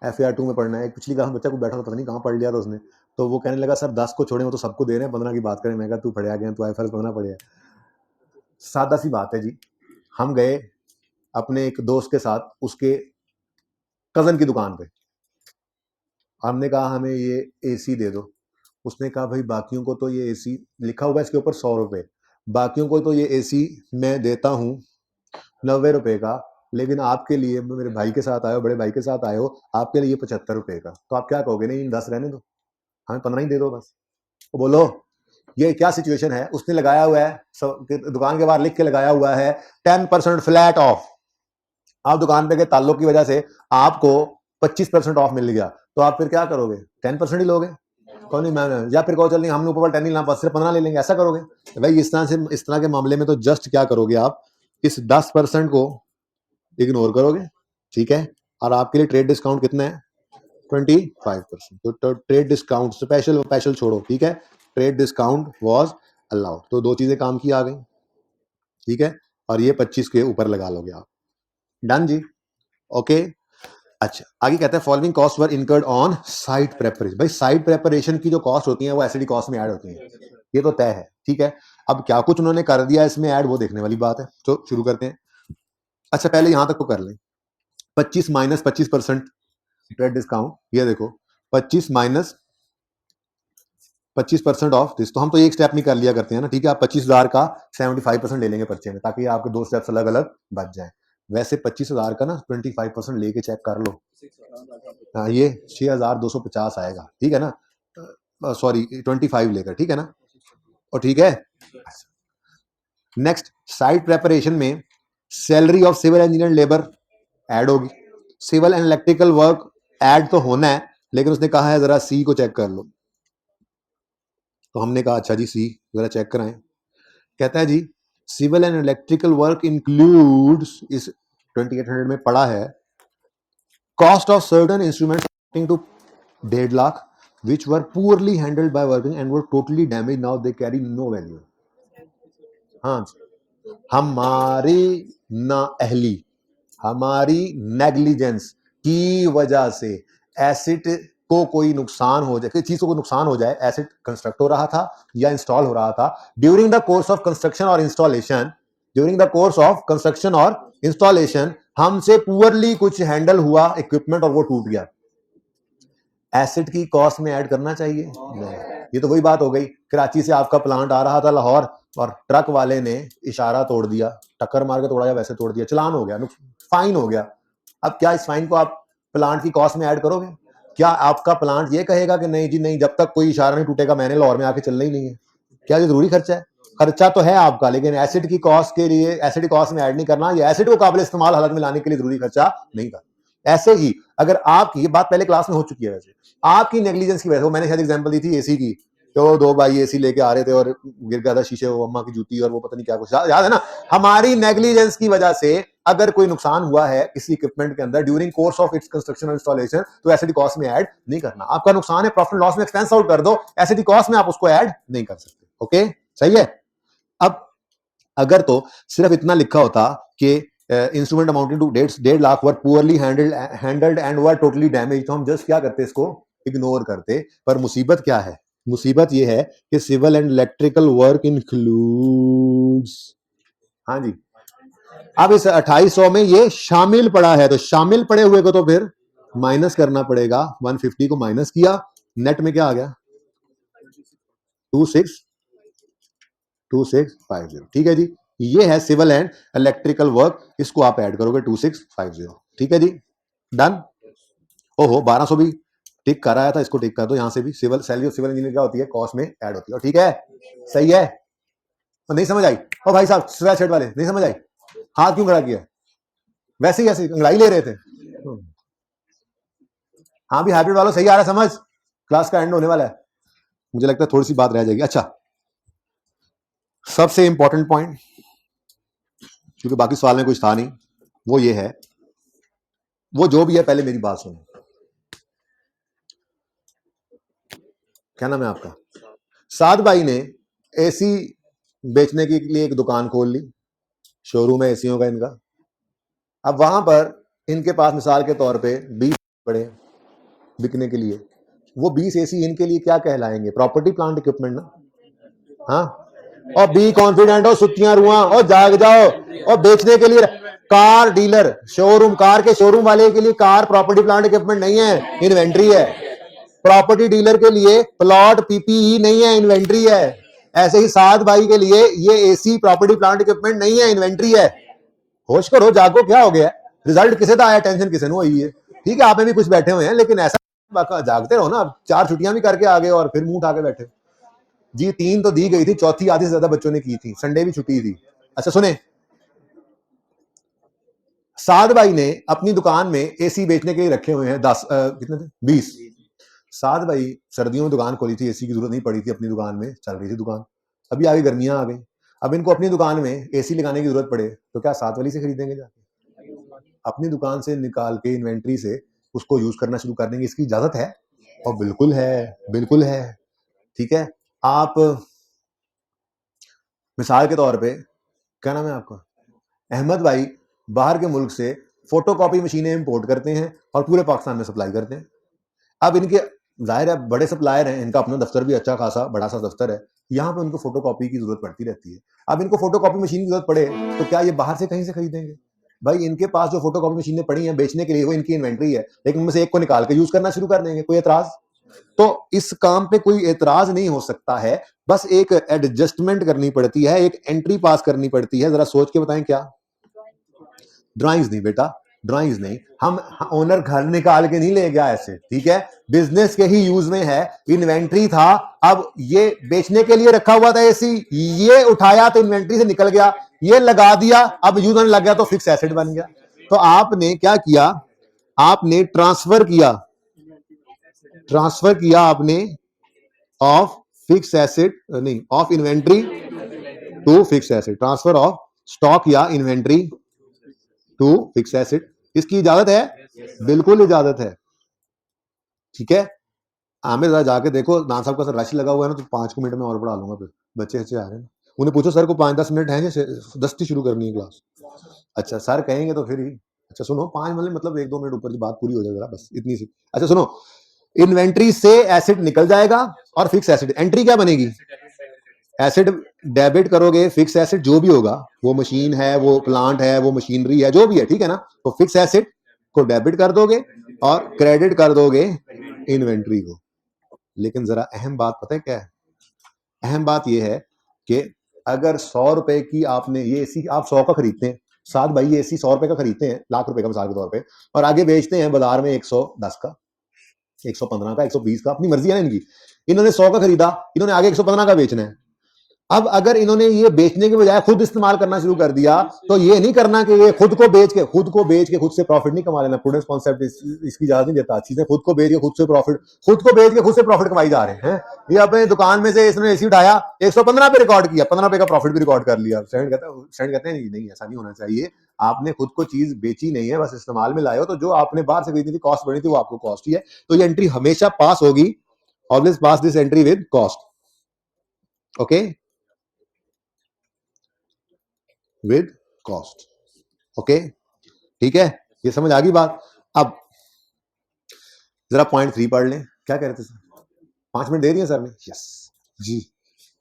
FAR 2 में पढ़ना है। एक पिछली क्लास में बच्चा को बैठा था, पता नहीं कहाँ पढ़ लिया था उसने, तो वो कहने लगा सर 10 को छोड़े, वो तो सबको दे रहे हैं, 15 की बात करें। मैं कहा तू पढ़िया गया, तू IFRS 15 पढ़िया। सादा सी बात है जी, हम गए अपने एक दोस्त के साथ उसके कजन की दुकान पे, हमने कहा हमें ये AC दे दो। उसने कहा भाई बाकियों को तो ये AC लिखा हुआ है इसके ऊपर 100 रुपए, बाकियों को तो ये AC मैं देता हूँ 90 रुपए का, लेकिन आपके लिए, मेरे भाई के साथ आए हो, बड़े भाई के साथ आए हो, आपके लिए 75 रुपए का। तो आप क्या कहोगे, नहीं 10 रहने दो, हमें 15 ही दे दो बस। तो बोलो ये क्या सिचुएशन है। उसने लगाया हुआ है दुकान के बाहर लिख के लगाया हुआ है 10% फ्लैट ऑफ। आप दुकान पे के ताल्लुक की वजह से आपको 25% ऑफ मिल गया, तो आप फिर क्या करोगे, 10% ही लोगे, कौन नहीं मैं, या फिर कहो चल नहीं हमने ऊपर 10 नहीं लेना, बस सिर्फ 15 ले लेंगे, ऐसा करोगे। तो भाई इस तरह के मामले में तो जस्ट क्या करोगे, आप इस 10% को इग्नोर करोगे, ठीक है। और आपके लिए ट्रेड डिस्काउंट कितना है 25%, तो ट्रेड डिस्काउंट स्पेशल छोड़ो, ठीक है, ट्रेड डिस्काउंट वाज अलाउड। तो दो चीजें काम की आ गई, ठीक है, और ये 25 के ऊपर लगा लोगे आप, डन जी, ओके। अच्छा, आगे कहता है following cost were incurred on site preparation. भाई साइट प्रेपरेशन की जो कॉस्ट होती है वो एसडी कॉस्ट में ऐड होती है, ये तो तय है, ठीक है। अब क्या कुछ उन्होंने कर दिया इसमें ऐड, वो देखने वाली बात है, तो शुरू करते हैं। अच्छा पहले यहां तक तो कर लें, 25 माइनस 25% ट्रेड डिस्काउंट, ये देखो 25 माइनस 25% ऑफ दिस, तो हम तो एक स्टेप नहीं कर लिया करते हैं ना, ठीक है। आप 25,000 का 75% ले लेंगे पर्चे में, ताकि आपके दो स्टेप्स अलग अलग बच जाए। वैसे 25,000 का ना 25% लेके चेक कर लो, हाँ ये 6,250 आएगा, ठीक है ना, सॉरी 25 लेकर, ठीक है ना, और ठीक है। नेक्स्ट, साइट प्रेपरेशन में salary of civil engineer labour add होगी, civil and electrical work add तो होना है, लेकिन उसने कहा है जरा सी को चेक कर लो, तो हमने कहा अच्छा जी सी जरा चेक कराएं। कहता है जी civil and electrical work includes, इस 2800 में पड़ा है, cost of certain instruments to 1.5 lakh which were poorly handled by working and were totally damaged, now they carry no value. हाँ, हमारी नाअहली, हमारी नेग्लिजेंस की वजह से एसिड को कोई नुकसान हो जाए, किसी चीज को नुकसान हो जाए, एसिड कंस्ट्रक्ट हो रहा था या इंस्टॉल हो रहा था, during the course of construction और installation, during the course of construction और इंस्टॉलेशन हमसे पुअरली कुछ हैंडल हुआ इक्विपमेंट और वो टूट गया, एसिड की कॉस्ट में ऐड करना चाहिए? नहीं। ये तो वही बात हो गई, कराची से आपका प्लांट आ रहा था लाहौर और ट्रक वाले ने इशारा तोड़ दिया, टक्कर मार के तोड़ा या वैसे तोड़ दिया, चलान हो गया, फाइन हो गया। अब क्या इस फाइन को आप प्लांट की कॉस्ट में ऐड करोगे? क्या आपका प्लांट ये कहेगा कि नहीं जी नहीं, जब तक कोई इशारा नहीं टूटेगा मैंने लाहौर में आके चलना ही नहीं है? क्या ये जरूरी खर्चा है? खर्चा तो है आपका, लेकिन एसिड की कॉस्ट के लिए एसिड की कॉस्ट में ऐड नहीं करना, ये एसिड को काबिल इस्तेमाल हालत में लाने के लिए जरूरी खर्चा नहीं करना। ऐसे ही अगर आपकी, ये बात पहले क्लास में हो चुकी है वैसे, आपकी नेग्लिजेंस की वजह से, मैंने शायद एग्जांपल दी थी एसी की, तो दो भाई एसी लेके आ रहे थे और गिर गया था शीशे, वो अम्मा की जूती और वो पता नहीं क्या कुछ, याद है ना? हमारी नेग्लिजेंस की वजह से अगर कोई नुकसान हुआ है किसी इक्विपमेंट के अंदर during course of its construction और इंस्टॉलेशन, तो एसिड कॉस्ट में ऐड नहीं करना। आपका नुकसान है, प्रॉफिट लॉस में एक्सपेंस आउट कर दो, एसिड कॉस्ट में आप उसको ऐड नहीं कर सकते। ओके, सही है। अब अगर तो सिर्फ इतना लिखा होता कि instrument amounting to 1.5 lakh were poorly handled and were totally damage, तो हम जस्ट क्या करते, इसको इग्नोर करते। पर मुसीबत क्या है? मुसीबत यह है कि civil and electrical work includes, हाँ जी, अब इस 2800 में ये शामिल पड़ा है, तो शामिल पड़े हुए को तो फिर माइनस करना पड़ेगा। 150 को माइनस किया, नेट में क्या आ गया? 2650। ठीक है जी, ये है सिविल एंड इलेक्ट्रिकल वर्क, इसको आप ऐड करोगे 2650। ठीक है जी, डन। ओहो, 1200 भी टिक कर आया था, इसको टिक कर दो यहां से भी। Civil salary of civil engineer क्या होती है? कॉस्ट में ऐड होती है। ठीक है, सही है। तो नहीं समझ आई? ओ भाई साहब स्वेट शर्ट वाले, नहीं समझ आई? हाथ क्यों खड़ा किया? वैसे ही ऐसे अंगड़ाई ले रहे थे। हाँ भी, हाइब्रिड वालों सही आ रहा है समझ, क्लास का एंड होने वाला है, मुझे लगता है थोड़ी सी बात रह जाएगी। अच्छा, सबसे इंपॉर्टेंट पॉइंट, क्योंकि बाकी सवाल में कुछ था नहीं, वो ये है, वो जो भी है पहले मेरी बात सुनो। क्या नाम है आपका? साद भाई ने एसी बेचने के लिए एक दुकान खोल ली, शोरूम है एसीओ का इनका। अब वहां पर इनके पास मिसाल के तौर पे 20 पड़े बिकने के लिए, वो 20 एसी इनके लिए क्या कहलाएंगे? प्रॉपर्टी प्लांट इक्विपमेंट ना? हाँ, और बी कॉन्फिडेंट हो, सुतियां रुआ और जाग जाओ, और बेचने के लिए कार डीलर, शोरूम, कार के शोरूम वाले के लिए कार प्रॉपर्टी प्लांट इक्विपमेंट नहीं है, इन्वेंट्री है। प्रॉपर्टी डीलर के लिए प्लॉट पीपीई नहीं है, इन्वेंट्री है। ऐसे ही साद भाई के लिए ये एसी प्रॉपर्टी प्लांट इक्विपमेंट नहीं है, इन्वेंट्री है। होश करो, जागो, क्या हो गया? रिजल्ट किसे आया, टेंशन किसे हुई है? ठीक है, आप में भी कुछ बैठे हुए हैं, लेकिन ऐसा जागते रहो ना। 4 छुट्टियां भी करके आ गए और फिर मुंह उठा के बैठे जी। 3 तो दी गई थी, चौथी आधी से ज्यादा बच्चों ने की थी, संडे भी छुट्टी थी। अच्छा सुने, साद भाई ने अपनी दुकान में एसी बेचने के लिए रखे हुए हैं 10 कितने थे, 20। साद भाई सर्दियों में दुकान खोली थी, एसी की जरूरत नहीं पड़ी थी, अपनी दुकान में चल रही थी दुकान। अभी आगे गर्मियां आ गई, अब इनको अपनी दुकान में एसी लगाने की जरूरत पड़े तो क्या साथ वाली से खरीदेंगे जाके? अपनी दुकान से निकाल के इन्वेंट्री से उसको यूज करना शुरू कर देंगे, इसकी इजाजत है? और बिल्कुल है, बिल्कुल है। ठीक है, आप मिसाल के तौर पे, क्या नाम है आपका? अहमद भाई बाहर के मुल्क से फोटोकॉपी मशीनें इंपोर्ट करते हैं और पूरे पाकिस्तान में सप्लाई करते हैं। अब इनके जाहिर है बड़े सप्लायर हैं, इनका अपना दफ्तर भी अच्छा खासा बड़ा सा दफ्तर है, यहाँ पे उनको फोटोकॉपी की जरूरत पड़ती रहती है। अब इनको फोटोकॉपी मशीन की जरूरत पड़े तो क्या ये बाहर से कहीं से खरीदेंगे? भाई इनके पास जो फोटोकॉपी मशीनें पड़ी हैं बेचने के लिए, वो इनकी इन्वेंट्री है, लेकिन उनमें से एक को निकाल के यूज करना शुरू कर देंगे। कोई एतराज? तो इस काम पे कोई एतराज नहीं हो सकता है, बस एक एडजस्टमेंट करनी पड़ती है, एक एंट्री पास करनी पड़ती है। जरा सोच के बताएं क्या? ड्राइंग्स नहीं बेटा, ड्राइंग्स नहीं, हम ओनर घर निकाल के नहीं ले गया ऐसे, ठीक है? बिजनेस के ही यूज में है, इन्वेंट्री था, अब ये बेचने के लिए रखा हुआ था एसी, ये उठाया तो इन्वेंट्री से निकल गया, ये लगा दिया, अब यूज होने लग गया तो फिक्स एसेट बन गया। तो आपने क्या किया? आपने ट्रांसफर किया, आपने ऑफ फिक्स एसेट, नहीं, of inventory to fix asset, transfer of stock या इन्वेंट्री टू फिक्स एसेट। इसकी इजाजत है? बिल्कुल इजाजत है। ठीक है, आमिर जरा जाके देखो नाम साहब का सर रश लगा हुआ है ना, तो 5 मिनट में और पढ़ा लूंगा। फिर बच्चे अच्छे आ रहे हैं, उन्हें पूछो सर को 5-10 मिनट है, 10 शुरू करनी है क्लास। अच्छा सर कहेंगे तो फिर ही। अच्छा सुनो, 5 मतलब 1-2 मिनट ऊपर की बात पूरी हो जाए जरा, बस इतनी सी। अच्छा सुनो, इन्वेंट्री से एसिड निकल जाएगा और फिक्स एसिड एंट्री क्या बनेगी? एसिड डेबिट करोगे, फिक्स एसिड जो भी होगा, वो मशीन है, वो प्लांट है, वो मशीनरी है, जो भी है, ठीक है ना। तो फिक्स एसिड को डेबिट कर दोगे और क्रेडिट कर दोगे इन्वेंट्री को। लेकिन जरा अहम बात पता है क्या है? अहम बात यह है कि अगर 100 रुपए की आपने ये एसी, आप 100 का खरीदते हैं, 7 भाई ये एसी 100 रुपए का खरीदते हैं, लाख रुपए का मिसाल के तौर पे, और आगे बेचते हैं बाजार में 110 का, 115 का, 120 का, अपनी मर्जी है ना इनकी। इन्होंने 100 का खरीदा, इन्होंने आगे 115 का बेचना है। अब अगर इन्होंने ये बेचने के बजाय खुद इस्तेमाल करना शुरू कर दिया, तो ये नहीं करना कि ये खुद को बेच के खुद से प्रॉफिट नहीं कमा लेना। प्रूडेंस कॉन्सेप्ट इसकी इजाजत नहीं देता। चीजें खुद को बेच के खुद से प्रॉफिट कमाई जा रहे हैं। ये अपने दुकान में से इसने एसी उठाया, 115 पे रिकॉर्ड किया, 15 रुपए का प्रॉफिट भी रिकॉर्ड कर लिया। स्टैंड कहते हैं नहीं, ऐसा नहीं होना चाहिए। आपने खुद को चीज बेची नहीं है, बस इस्तेमाल में लाए हो। तो जो आपने बाहर से खरीदी थी, कॉस्ट बढ़ी थी, वो आपको कॉस्ट ही है। तो ये एंट्री हमेशा पास होगी। Always pass this entry with cost. Okay, with cost. Okay, ठीक है, ये समझ आ गई बात। अब जरा पॉइंट 3 पढ़ लें। क्या कह रहे थे सर? 5 मिनट दे दिए सर ने? यस जी।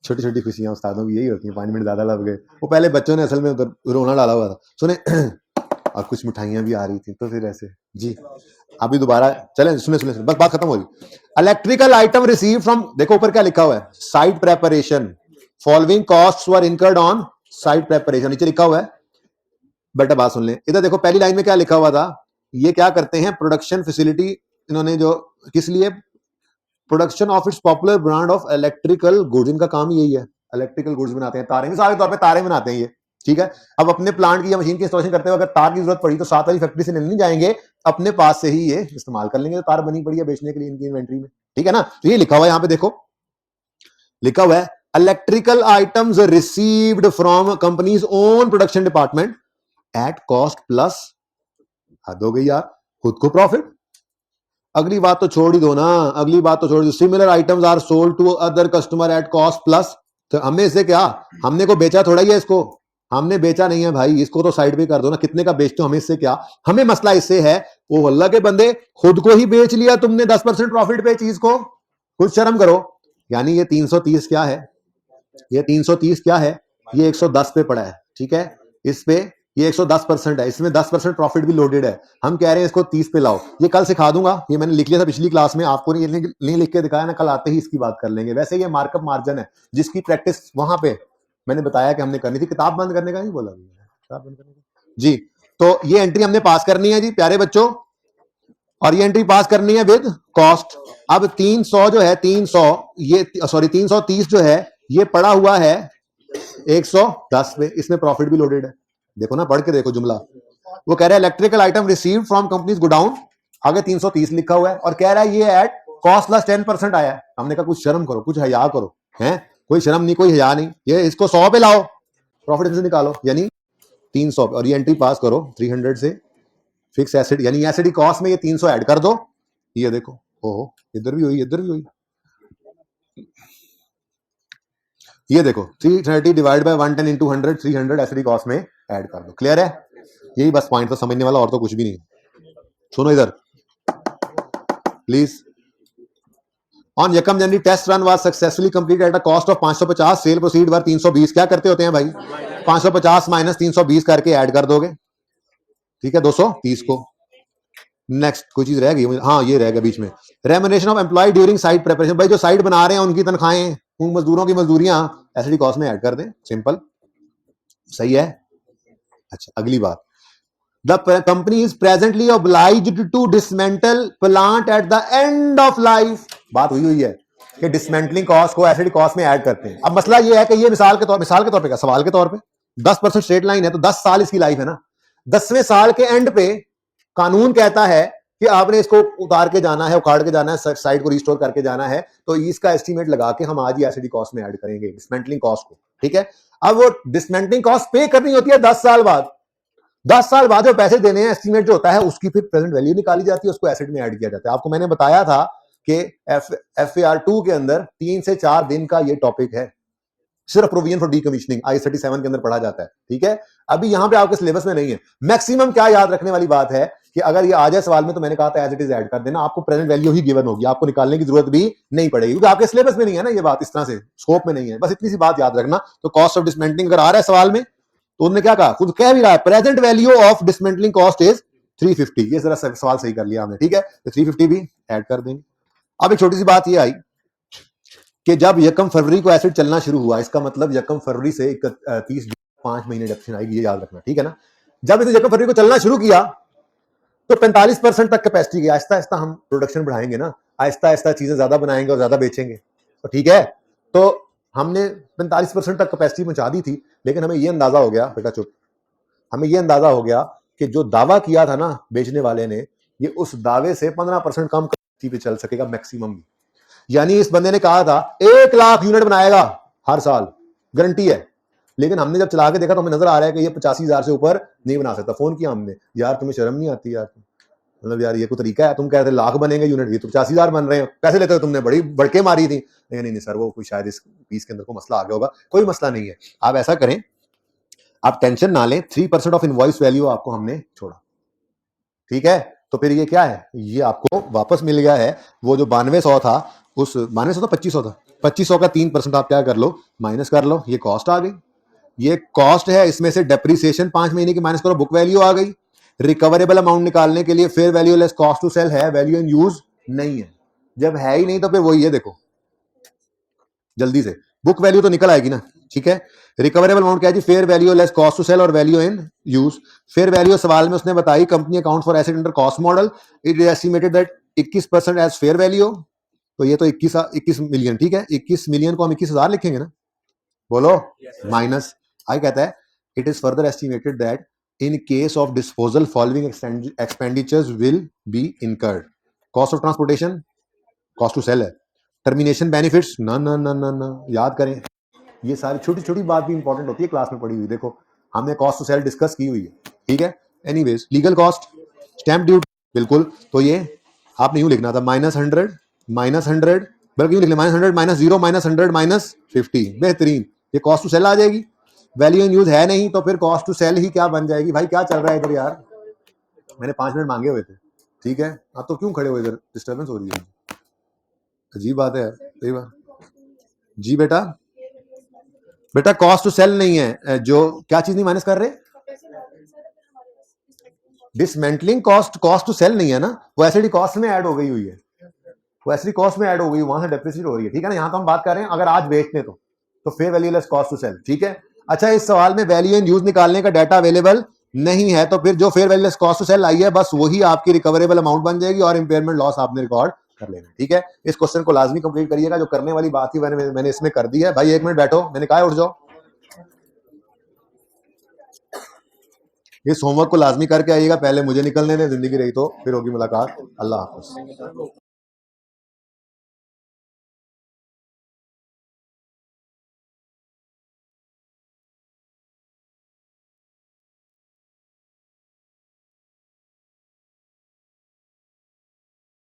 छोटी छोटी खुशियां उस्तादों की यही होती हैं, 5 मिनट ज्यादा लग गए। वो पहले बच्चों ने असल में उधर रोना डाला हुआ था, सुने। और कुछ मिठाइयां भी आ रही थी, तो फिर ऐसे जी। अभी दोबारा चलें, सुने सुने, बस बात खत्म हो गई। इलेक्ट्रिकल आइटम रिसीव फ्रॉम, देखो ऊपर क्या लिखा हुआ है, site preparation, following costs were incurred on site preparation, नीचे लिखा हुआ है। बेटा बात सुन लें, इधर देखो पहली लाइन में क्या लिखा हुआ था। ये क्या करते हैं, प्रोडक्शन फैसिलिटी इन्होंने जो, किस लिए, production of its popular brand of electrical goods, इनका काम यही है, इलेक्ट्रिकल गुड्स बनाते हैं, तारे, मिसाल के तौर पे तारे बनाते हैं ये, ठीक है। अब अपने प्लांट की या मशीन की इंस्टॉलेशन करते हुए अगर तार की जरूरत पड़ी तो साथ वाली फैक्ट्री से लेने नहीं जाएंगे, अपने पास से ही ये इस्तेमाल कर लेंगे। तो तार बनी पड़ी है बेचने के लिए इनकी इन्वेंट्री में, ठीक है ना। तो ये लिखा हुआ है, यहाँ पे देखो लिखा हुआ है, electrical items received from companies own production department at cost plus, हद हो गई यार, खुद को प्रॉफिट। अगली बात तो छोड़ ही दो ना, अगली बात तो छोड़ दो। Similar items are sold to other customer at cost plus. तो हमने इसे क्या, हमने को बेचा थोड़ा ही है इसको, हमने बेचा नहीं है भाई, इसको तो साइड पे कर दो ना, कितने का बेचते हो, हमें इससे क्या। हमें मसला इससे है, वो अल्लाह के बंदे, खुद को ही बेच लिया तुमने 10% प्रॉफिट पे चीज को, कुछ शर्म करो। यानी ये 330 क्या है, ये 330 क्या है, ये 110 पे पड़ा है, ठीक है। इस पे ये 110% है, इसमें 10% प्रॉफिट भी लोडेड है। हम कह रहे हैं इसको 30 पे लाओ। ये कल सिखा दूंगा, ये मैंने लिख लिया था पिछली क्लास में, आपको नहीं लिख के दिखाया ना, कल आते ही इसकी बात कर लेंगे। वैसे ये मार्कअप मार्जिन है जिसकी प्रैक्टिस वहां पे मैंने बताया कि हमने करनी थी। किताब बंद करने का नहीं बोला किताब बंद करने का जी। तो ये एंट्री हमने पास करनी है जी प्यारे बच्चों, और ये एंट्री पास करनी है विद कॉस्ट। अब 300 जो है, 300 ये सॉरी 330 जो है, ये पड़ा हुआ है 110 पे, इसमें प्रॉफिट भी लोडेड है। देखो ना, पढ़ के देखो जुमला। वो कह रहा है electrical item receive from companies godown, आगे 330 लिखा हुआ है, और कह रहा है ये एट कॉस्ट प्लस 10% आया है। हमने कहा कुछ शर्म करो, कुछ हया करो, हैं, कोई शर्म नहीं, कोई हया नहीं। ये इसको 100 पे लाओ, प्रॉफिट से निकालो, यानी 300 पे, और ये एंट्री पास करो 300 से फिक्स एसिड, यानी एसिड की कॉस्ट में ये 300 ऐड कर दो। ये देखो, ओहो, इधर भी हुई, इधर भी हुई। ये देखो 330 divide by 110 into 100, 300 acid cost में ऐड कर दो। क्लियर है? यही बस पॉइंट था समझने वाला, और तो कुछ भी नहीं। सुनो इधर प्लीज। ऑन यकम January test run was successfully complete at a cost of 550, sale proceed were 320। क्या करते होते हैं भाई, 550 माइनस 320 करके ऐड कर दोगे, ठीक है, 230 को। नेक्स्ट कोई चीज रह गई, हाँ ये रह गया बीच में, remuneration of employ during site preparation. भाई जो साइट बना रहे हैं उनकी तनख्वाहें, उन मजदूरों की मजदूरियां एसिड कॉस्ट में ऐड कर दें, सिंपल, सही है। अच्छा अगली बात, the company is presently obliged to dismantle plant at the end of life. बात हुई है कि डिसमेंटलिंग कॉस्ट को एसिड कॉस्ट में ऐड करते हैं। अब मसला ये है कि ये मिसाल के तौर पे, सवाल के तौर पे 10% स्ट्रेट लाइन है, तो 10 साल इसकी लाइफ है ना। 10वें साल के एंड पे कानून कहता है कि आपने इसको उतार के जाना है, उखाड़ के जाना है, साइट को रिस्टोर करके जाना है, तो इसका एस्टीमेट लगा के हम आज ही एसिड कॉस्ट में ऐड करेंगे डिसमेंटलिंग कॉस्ट को, ठीक है। अब वो डिसमेंटलिंग कॉस्ट पे करनी होती है 10 साल बाद। 10 साल बाद जो पैसे देने हैं, एस्टीमेट जो होता है, उसकी फिर प्रेजेंट वैल्यू निकाली जाती है, उसको एसिड में ऐड किया जाता है। आपको मैंने बताया था कि FAR2 के अंदर 3 से 4 दिन का ये टॉपिक है, सिर्फ प्रोविजन फॉर डीकमीशनिंग I-37 के अंदर पढ़ा जाता है, ठीक है। अभी यहां पे आपके सिलेबस में नहीं है। मैक्सिमम क्या याद रखने वाली बात है कि अगर ये आ जाए सवाल में तो मैंने कहा था एज इट इज ऐड कर देना, आपको प्रेजेंट वैल्यू ही गिवन होगी, आपको निकालने की जरूरत भी नहीं पड़ेगी, क्योंकि आपके सिलेबस में नहीं है ना ये बात, इस तरह से स्कोप में नहीं है। बस इतनी सी बात याद रखना। तो कॉस्ट ऑफ डिसमेंटलिंग अगर आ रहा है सवाल में तो उन्होंने क्या कहा, खुद कह भी रहा है present value of dismantling cost is 350। ये जरा सवाल सही कर लिया हमने, ठीक है। तो 350 भी ऐड कर देंगे। अब एक छोटी सी बात ये आई कि जब यकम फरवरी को एसिड चलना शुरू हुआ, इसका मतलब यकम फरवरी से 30 5 महीने डिडक्शन आएगी, ये याद रखना, ठीक है ना। जब इसे यकम फरवरी को चलना शुरू किया तो 45% तक कैपेसिटी की, आहिस्ता आहिस्ता हम प्रोडक्शन बढ़ाएंगे ना, आहिस्ता आहिस्ता चीजें ज्यादा बनाएंगे और ज्यादा बेचेंगे, तो ठीक है। तो हमने 45% तक कैपेसिटी पहुंचा दी थी, लेकिन हमें यह अंदाजा हो गया, बेटा चुप, हमें यह अंदाजा हो गया कि जो दावा किया था ना बेचने वाले ने, ये उस दावे से 15% कम कैपेसिटी पे चल सकेगा मैक्सिमम। यानी इस बंदे ने कहा था 1 लाख यूनिट बनाएगा हर साल, गारंटी है, लेकिन हमने जब चला के देखा तो हमें नजर आ रहा है कि ये 85,000 से ऊपर नहीं बना सकता। फोन किया हमने, यार तुम्हें शर्म नहीं आती यार, मतलब यार ये कोई तरीका है, तुम कहते लाख बनेंगे यूनिट, ये तो 85,000 बन रहे हैं, पैसे लेते हो तुमने, बड़ी बड़के मारी थी। नहीं नहीं सर, वो कोई शायद इस पीस के अंदर को मसला आ गया होगा, कोई मसला नहीं है। आप ऐसा करें, आप टेंशन ना लें, 3% ऑफ इनवॉइस वैल्यू आपको हमने छोड़ा, ठीक है। तो फिर ये क्या है, ये आपको वापस मिल गया है। वो जो 9200 था, उस 9200 था 2500 था, 2500 का 3% आप क्या कर लो, माइनस कर लो, ये कॉस्ट आ गई। ये कॉस्ट है, इसमें से डेप्रीसिएशन 5 महीने की माइनस करो, बुक वैल्यू आ गई। रिकवरेबल अमाउंट निकालने के लिए fair value less cost to sell है, वैल्यू इन यूज नहीं है। जब है ही नहीं तो फिर वही है, देखो जल्दी से बुक वैल्यू तो निकल आएगी ना, ठीक है। रिकवरेबल अमाउंट क्या है जी, fair value less cost to sell और value in use. Fair value सवाल में उसने बताई, company account for asset under cost model, it is estimated that 21% as fair value. तो ये तो 21 मिलियन, ठीक है। 21 मिलियन को हम 21,000 लिखेंगे ना, बोलो माइनस। आई कहता है it is further estimated that in case of disposal following expenditures will be incurred. Cost of transportation cost to sell है, टर्मिनेशन बेनिफिट्स ना ना ना ना ना, याद करें। ये सारी छोटी छोटी बात भी इंपॉर्टेंट होती है क्लास में पढ़ी हुई, देखो हमने कॉस्ट टू सेल डिस्कस की हुई है, ठीक है। Anyways, legal cost, stamp duty, बिल्कुल। तो ये आपने यूं लिखना था -100 -100, बल्कि यूं लिख लें -100 -0 -100 -50, बेहतरीन। ये कॉस्ट टू सेल आ जाएगी। वैल्यू इन यूज है नहीं तो फिर कॉस्ट टू सेल ही क्या बन जाएगी। भाई क्या चल रहा है इधर यार, मैंने 5 मिनट मांगे हुए थे, ठीक है। आप तो क्यों खड़े हो इधर, डिस्टर्बेंस हो रही है, अजीब बात है। सही बात जी बेटा, बेटा कॉस्ट टू सेल नहीं है, जो क्या चीज नहीं माइनस कर रहे, dismantling cost, cost to sell नहीं है ना, वो एसडी कॉस्ट में ऐड हो गई हुई है, वो एसडी कॉस्ट में ऐड हो गई, वहां से डेप्रिसिएट हो रही है, ठीक है ना। यहां तो हम बात कर रहे हैं अगर आज बेचते तो fair value less cost to sell, ठीक है। अच्छा, इस सवाल में वैल्यू इन यूज निकालने का डाटा अवेलेबल नहीं है, तो फिर जो fair value less cost to sell आई है बस वही आपकी रिकवरेबल अमाउंट बन जाएगी और इंपेयरमेंट लॉस आपने रिकॉर्ड कर लेना, ठीक है। इस क्वेश्चन को लाजमी कंप्लीट करिएगा, जो करने वाली बात थी मैंने इसमें कर दी है। भाई 1 मिनट बैठो, मैंने कहा उठ जाओ। इस होमवर्क को लाजमी करके आइएगा, पहले मुझे निकलने दें, जिंदगी रही तो फिर होगी मुलाकात। अल्लाह हाफ़िज़।